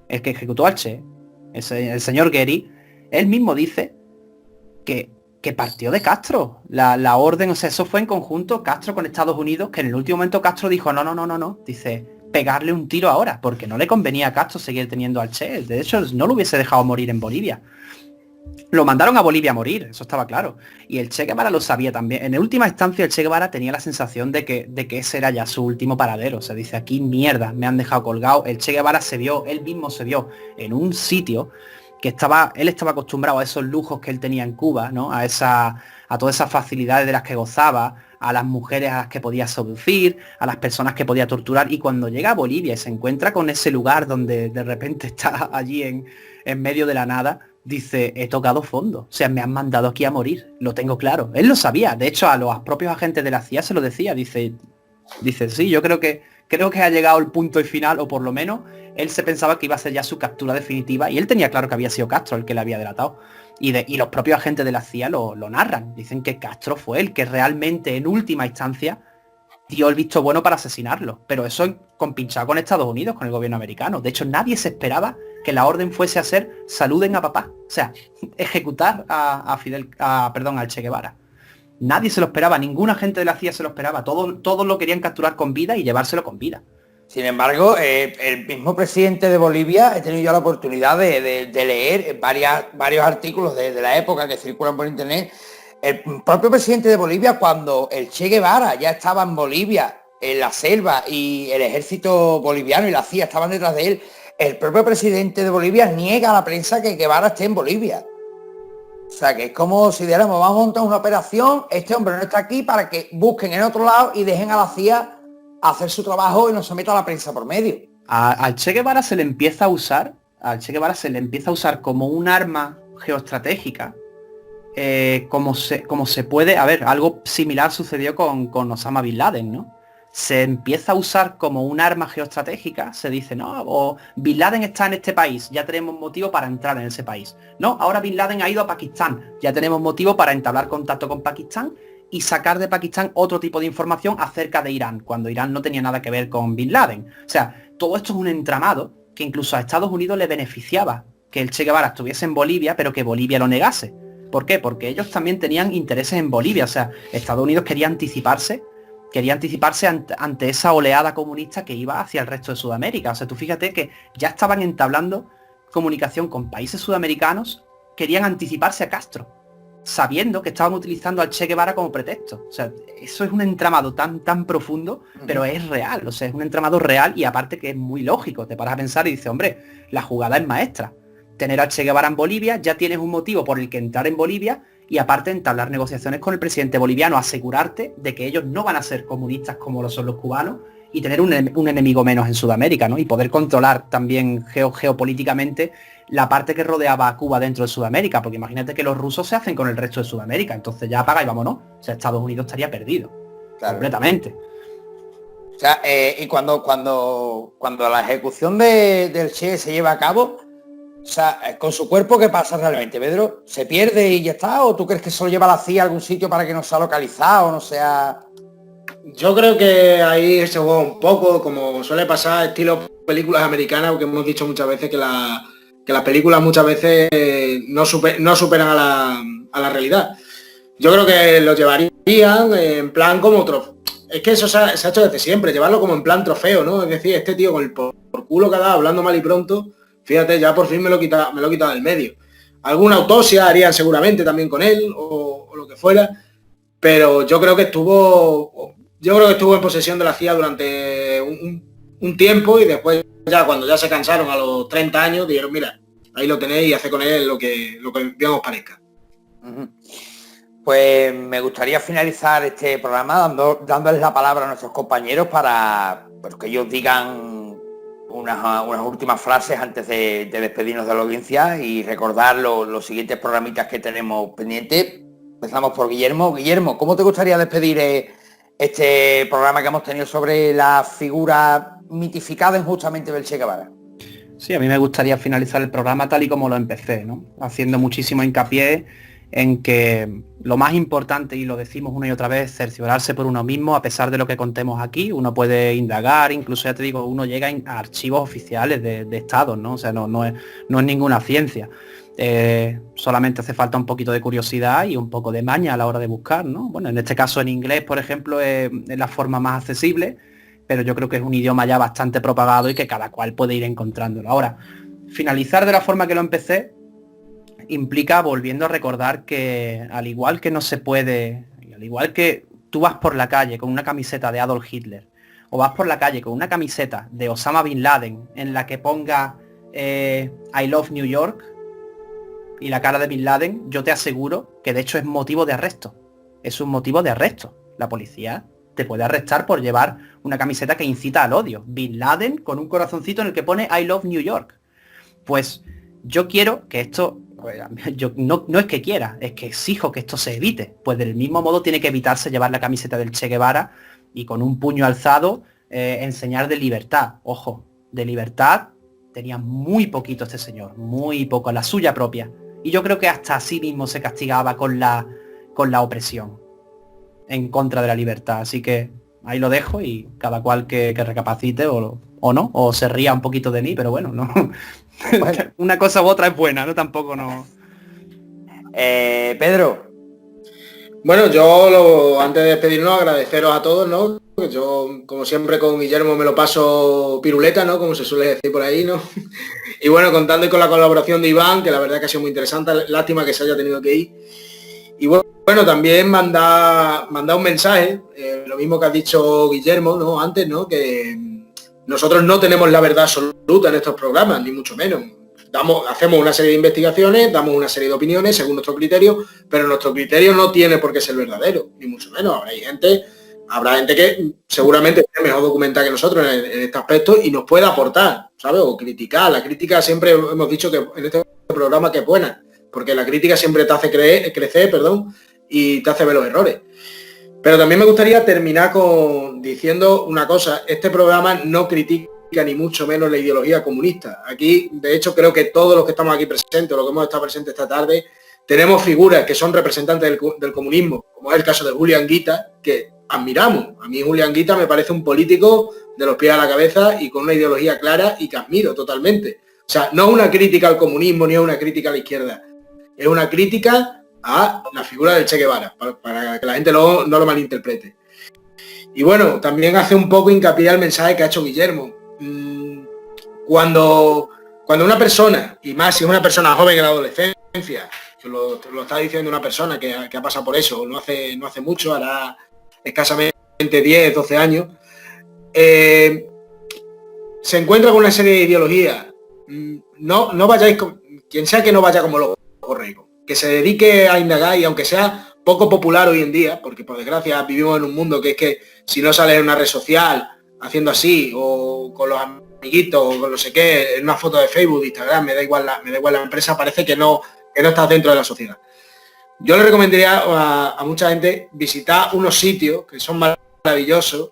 el señor Gary, él mismo dice que partió de Castro. La orden, o sea, eso fue en conjunto Castro con Estados Unidos, que en el último momento Castro dijo, no. Dice, pegarle un tiro ahora, porque no le convenía a Castro seguir teniendo al Che. De hecho, no lo hubiese dejado morir en Bolivia. Lo mandaron a Bolivia a morir, eso estaba claro. Y el Che Guevara lo sabía también. En última instancia, el Che Guevara tenía la sensación de que ese era ya su último paradero. O sea, dice, aquí mierda, me han dejado colgado. El Che Guevara él mismo se vio en un sitio que él estaba acostumbrado a esos lujos que él tenía en Cuba, ¿no? A todas esas facilidades de las que gozaba, a las mujeres a las que podía seducir, a las personas que podía torturar. Y cuando llega a Bolivia y se encuentra con ese lugar donde de repente está allí en medio de la nada, dice, he tocado fondo. O sea, me han mandado aquí a morir. Lo tengo claro. Él lo sabía. De hecho, a los propios agentes de la CIA se lo decía. Dice, sí, yo creo que ha llegado el punto y final, o por lo menos él se pensaba que iba a ser ya su captura definitiva, y él tenía claro que había sido Castro el que le había delatado. Y los propios agentes de la CIA lo narran. Dicen que Castro fue el que realmente, en última instancia, dio el visto bueno para asesinarlo. Pero eso compinchado con Estados Unidos, con el gobierno americano. De hecho, nadie se esperaba que la orden fuese a ser saluden a papá. O sea, ejecutar al Che Guevara. Nadie se lo esperaba, ningún agente de la CIA se lo esperaba. Todos lo querían capturar con vida y llevárselo con vida. Sin embargo, el mismo presidente de Bolivia, he tenido yo la oportunidad de leer varios artículos de la época que circulan por internet. El propio presidente de Bolivia, cuando el Che Guevara ya estaba en Bolivia, en la selva, y el ejército boliviano y la CIA estaban detrás de él, el propio presidente de Bolivia niega a la prensa que Guevara esté en Bolivia. O sea, que es como si dijéramos, vamos a montar una operación, este hombre no está aquí, para que busquen en otro lado y dejen a la CIA hacer su trabajo y no se meta la prensa por medio. Al Che Guevara se le empieza a usar, como un arma geoestratégica, como se puede, a ver, algo similar sucedió con Osama Bin Laden, ¿no? Se empieza a usar como un arma geoestratégica, se dice, no, o Bin Laden está en este país, ya tenemos motivo para entrar en ese país. No, ahora Bin Laden ha ido a Pakistán, ya tenemos motivo para entablar contacto con Pakistán y sacar de Pakistán otro tipo de información acerca de Irán, cuando Irán no tenía nada que ver con Bin Laden. O sea, todo esto es un entramado que incluso a Estados Unidos le beneficiaba que el Che Guevara estuviese en Bolivia, pero que Bolivia lo negase. ¿Por qué? Porque ellos también tenían intereses en Bolivia. O sea, Estados Unidos quería anticiparse ante esa oleada comunista que iba hacia el resto de Sudamérica. O sea, tú fíjate que ya estaban entablando comunicación con países sudamericanos, querían anticiparse a Castro, sabiendo que estaban utilizando al Che Guevara como pretexto. O sea, eso es un entramado tan profundo, pero es real. O sea, es un entramado real y aparte que es muy lógico. Te paras a pensar y dices, hombre, la jugada es maestra. Tener al Che Guevara en Bolivia, ya tienes un motivo por el que entrar en Bolivia y aparte entablar negociaciones con el presidente boliviano, asegurarte de que ellos no van a ser comunistas como lo son los cubanos y tener un enemigo menos en Sudamérica, ¿no? Y poder controlar también geopolíticamente la parte que rodeaba a Cuba dentro de Sudamérica, porque imagínate que los rusos se hacen con el resto de Sudamérica, entonces ya apaga y vámonos. O sea, Estados Unidos estaría perdido, claro, completamente. O sea, y cuando la ejecución del Che se lleva a cabo, o sea, con su cuerpo, ¿qué pasa realmente, Pedro? ¿Se pierde y ya está? ¿O tú crees que se lo lleva la CIA a algún sitio para que no sea localizado, no sea...? Yo creo que ahí se juega un poco, como suele pasar, estilo películas americanas, porque hemos dicho muchas veces que las películas muchas veces no superan a la realidad. Yo creo que lo llevarían en plan como otros. es que eso se ha hecho desde siempre, llevarlo como en plan trofeo, ¿no? Es decir, este tío con el por culo que ha dado, hablando mal y pronto, fíjate, ya por fin me lo he quitado del medio. Alguna autopsia harían seguramente también con él, o lo que fuera, pero yo creo que estuvo en posesión de la CIA durante un tiempo, y después ya cuando ya se cansaron a los 30 años, dijeron, mira, ahí lo tenéis y haced con él lo que bien os parezca. Pues me gustaría finalizar este programa dándoles la palabra a nuestros compañeros para que ellos digan unas últimas frases antes de despedirnos de la audiencia y recordar los siguientes programitas que tenemos pendientes. Empezamos por Guillermo. Guillermo, ¿cómo te gustaría despedir este programa que hemos tenido sobre la figura mitificada injustamente del Che Guevara? Sí, a mí me gustaría finalizar el programa tal y como lo empecé, ¿no? Haciendo muchísimo hincapié en que lo más importante, y lo decimos una y otra vez, cerciorarse por uno mismo. A pesar de lo que contemos aquí, uno puede indagar, incluso ya te digo, uno llega a archivos oficiales de estados, ¿no? O sea, no es ninguna ciencia. Solamente hace falta un poquito de curiosidad y un poco de maña a la hora de buscar, ¿no? Bueno, en este caso en inglés, por ejemplo, es la forma más accesible, pero yo creo que es un idioma ya bastante propagado y que cada cual puede ir encontrándolo. Ahora, finalizar de la forma que lo empecé implica volviendo a recordar que al igual que no se puede, al igual que tú vas por la calle con una camiseta de Adolf Hitler o vas por la calle con una camiseta de Osama Bin Laden en la que ponga I love New York y la cara de Bin Laden, yo te aseguro que de hecho es motivo de arresto. Es un motivo de arresto. La policía te puede arrestar por llevar una camiseta que incita al odio. Bin Laden con un corazoncito en el que pone I love New York. Pues yo quiero que esto, yo no es que quiera, es que exijo que esto se evite. Pues del mismo modo tiene que evitarse llevar la camiseta del Che Guevara y con un puño alzado enseñar de libertad. Ojo, de libertad tenía muy poquito este señor, muy poco, la suya propia. Y yo creo que hasta así mismo se castigaba con la opresión en contra de la libertad. Así que ahí lo dejo y cada cual que recapacite o no, o se ría un poquito de mí, pero bueno, no. Bueno. Una cosa u otra es buena, ¿no? Tampoco no. Pedro. Bueno, yo antes de despedirnos, agradeceros a todos, ¿no? Que yo, como siempre, con Guillermo me lo paso piruleta, ¿no? Como se suele decir por ahí, ¿no? Y bueno, contando con la colaboración de Iván, que la verdad que ha sido muy interesante, lástima que se haya tenido que ir. Y bueno, también manda un mensaje, lo mismo que ha dicho Guillermo, ¿no? Antes, ¿no? Que nosotros no tenemos la verdad absoluta en estos programas, ni mucho menos. Hacemos una serie de investigaciones, damos una serie de opiniones según nuestro criterio, pero nuestro criterio no tiene por qué ser verdadero, ni mucho menos. Habrá gente que seguramente esté mejor documentada que nosotros en este aspecto y nos pueda aportar, ¿sabes? O criticar. La crítica siempre hemos dicho que en este programa que es buena, porque la crítica siempre te hace crecer, y te hace ver los errores. Pero también me gustaría terminar diciendo una cosa. Este programa no critica ni mucho menos la ideología comunista. Aquí, de hecho, creo que todos los que estamos aquí presentes, o los que hemos estado presentes esta tarde, tenemos figuras que son representantes del comunismo, como es el caso de Julián Guita, que admiramos. A mí Julián Guita me parece un político de los pies a la cabeza y con una ideología clara y que admiro totalmente. O sea, no es una crítica al comunismo ni es una crítica a la izquierda. Es una crítica a la figura del Che Guevara, para que la gente no lo malinterprete. Y bueno, también hace un poco hincapié al mensaje que ha hecho Guillermo. Cuando una persona, y más si es una persona joven en la adolescencia, que lo está diciendo una persona que ha pasado por eso, no hace mucho, hará escasamente 10, 12 años, se encuentra con una serie de ideologías. No vayáis, quien sea que no vaya como los borregos, que se dedique a indagar, y aunque sea poco popular hoy en día, porque por desgracia vivimos en un mundo que es que si no sales en una red social haciendo así, o con los amiguitos, o con no sé qué, en una foto de Facebook, de Instagram, me da igual la empresa, parece que no estás dentro de la sociedad. Yo le recomendaría a mucha gente visitar unos sitios que son maravillosos,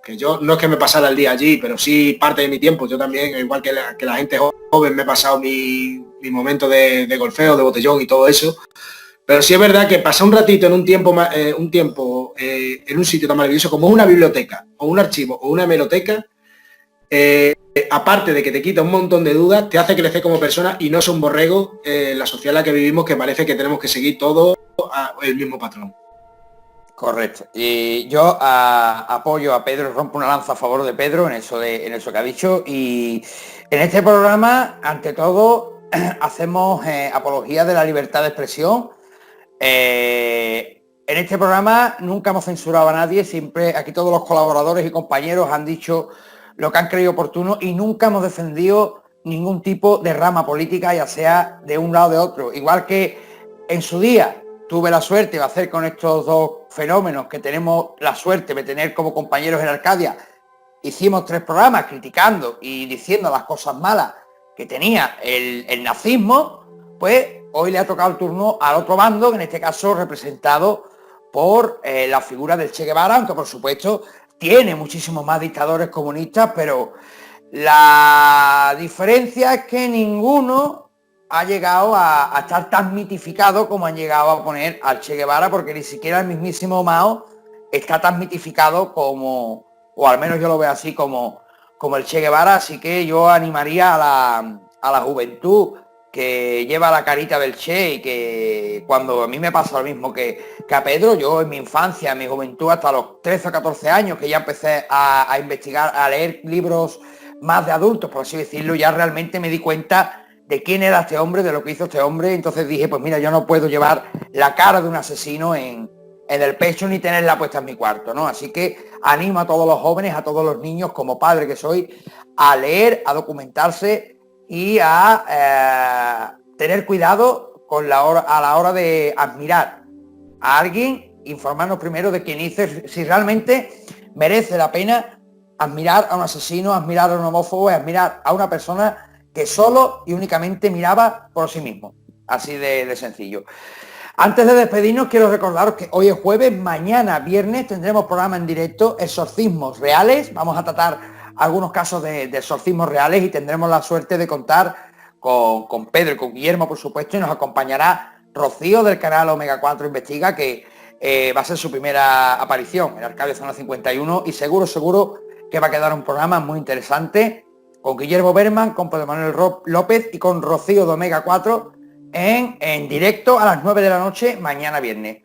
que yo no es que me pasara el día allí, pero sí parte de mi tiempo. Yo también, igual que la gente joven, me he pasado mi momento de golfeo, de botellón y todo eso. Pero sí es verdad que pasar un ratito en un tiempo en un sitio tan maravilloso como una biblioteca, o un archivo, o una hemeroteca, aparte de que te quita un montón de dudas, te hace crecer como persona y no es un borrego la sociedad en la que vivimos, que parece que tenemos que seguir todo el mismo patrón. Correcto. Y yo apoyo a Pedro, rompo una lanza a favor de Pedro en eso que ha dicho. Y en este programa, ante todo, hacemos apología de la libertad de expresión. En este programa nunca hemos censurado a nadie, siempre aquí todos los colaboradores y compañeros han dicho lo que han creído oportuno y nunca hemos defendido ningún tipo de rama política, ya sea de un lado o de otro. Igual que en su día tuve la suerte de hacer con estos dos fenómenos que tenemos la suerte de tener como compañeros en Arcadia, hicimos 3 programas criticando y diciendo las cosas malas que tenía el nazismo, pues hoy le ha tocado el turno al otro bando, que en este caso representado por la figura del Che Guevara, aunque por supuesto tiene muchísimos más dictadores comunistas, pero la diferencia es que ninguno ha llegado a estar tan mitificado como han llegado a poner al Che Guevara, porque ni siquiera el mismísimo Mao está tan mitificado como, o al menos yo lo veo así, como el Che Guevara. Así que yo animaría a la juventud que lleva la carita del Che, y que cuando a mí me pasa lo mismo que a Pedro, yo en mi infancia, en mi juventud, hasta los 13 o 14 años, que ya empecé a investigar, a leer libros más de adultos, por así decirlo, ya realmente me di cuenta de quién era este hombre, de lo que hizo este hombre. Entonces dije, pues mira, yo no puedo llevar la cara de un asesino en el pecho ni tenerla puesta en mi cuarto, ¿no? Así que animo a todos los jóvenes, a todos los niños, como padre que soy, a leer, a documentarse y a tener cuidado a la hora de admirar a alguien, informarnos primero de quién hizo, si realmente merece la pena admirar a un asesino, admirar a un homófobo, admirar a una persona que solo y únicamente miraba por sí mismo. Así de sencillo. Antes de despedirnos, quiero recordaros que hoy es jueves, mañana viernes tendremos programa en directo, exorcismos reales. Vamos a tratar algunos casos de exorcismos reales y tendremos la suerte de contar con Pedro y con Guillermo, por supuesto, y nos acompañará Rocío del canal Omega 4 Investiga, que va a ser su primera aparición en Arcadia Zona 51, y seguro que va a quedar un programa muy interesante con Guillermo Berman, con Pedro Manuel López y con Rocío de Omega 4 en directo a las 9 de la noche mañana viernes.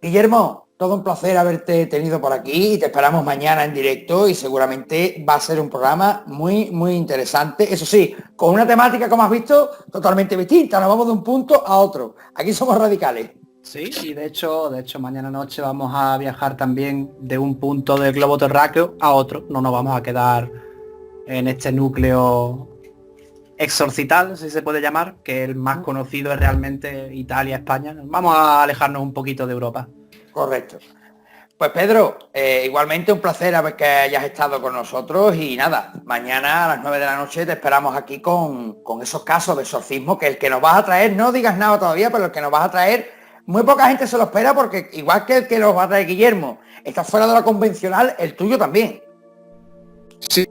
Guillermo, todo un placer haberte tenido por aquí y te esperamos mañana en directo, y seguramente va a ser un programa muy interesante. Eso sí, con una temática, como has visto, totalmente distinta. Nos vamos de un punto a otro. Aquí somos radicales. Sí, y de hecho mañana noche vamos a viajar también de un punto del globo terráqueo a otro. No nos vamos a quedar en este núcleo exorcital, si se puede llamar, que el más conocido es realmente Italia, España. Vamos a alejarnos un poquito de Europa. Correcto. Pues Pedro, igualmente un placer que hayas estado con nosotros, y nada, mañana a las 9 de la noche te esperamos aquí con esos casos de exorcismo, que el que nos vas a traer, no digas nada todavía, pero el que nos vas a traer, muy poca gente se lo espera, porque igual que el que nos va a traer Guillermo está fuera de la convencional, el tuyo también. Sí,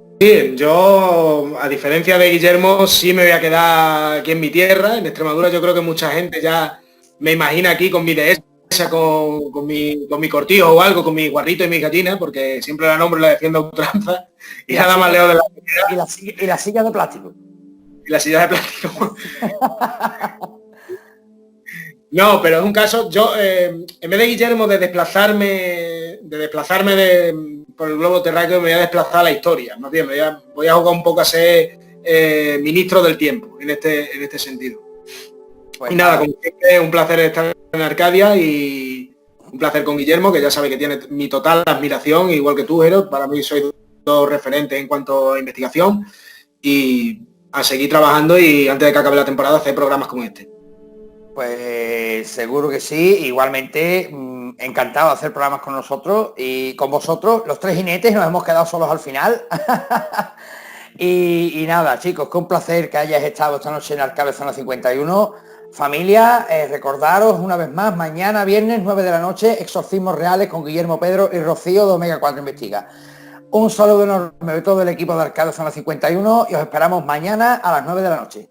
yo, a diferencia de Guillermo, sí me voy a quedar aquí en mi tierra, en Extremadura. Yo creo que mucha gente ya me imagina aquí con mi dehesa, con mi cortijo o algo, con mi guarrito y mis gallinas, porque siempre la nombro y la defiendo a ultranza, y nada más leo de la y la silla de plástico. Y la silla de plástico. No, pero es un caso, yo, en vez de Guillermo de desplazarme por el globo terráqueo, me voy a desplazar a la historia, más bien, voy a jugar un poco a ser ministro del tiempo, en este sentido. Pues y nada, como siempre, un placer estar en Arcadia, y un placer con Guillermo, que ya sabe que tiene mi total admiración, igual que tú, Eros. Para mí sois dos referentes en cuanto a investigación, y a seguir trabajando, y antes de que acabe la temporada hacer programas como este. Pues seguro que sí, igualmente encantado de hacer programas con nosotros y con vosotros. Los 3 jinetes nos hemos quedado solos al final. y nada, chicos, que un placer que hayáis estado esta noche en Arcadia Zona 51. Familia, recordaros una vez más, mañana viernes 9 de la noche, exorcismos reales con Guillermo, Pedro y Rocío de Omega 4 Investiga. Un saludo enorme de todo el equipo de Arcadia Zona 51 y os esperamos mañana a las 9 de la noche.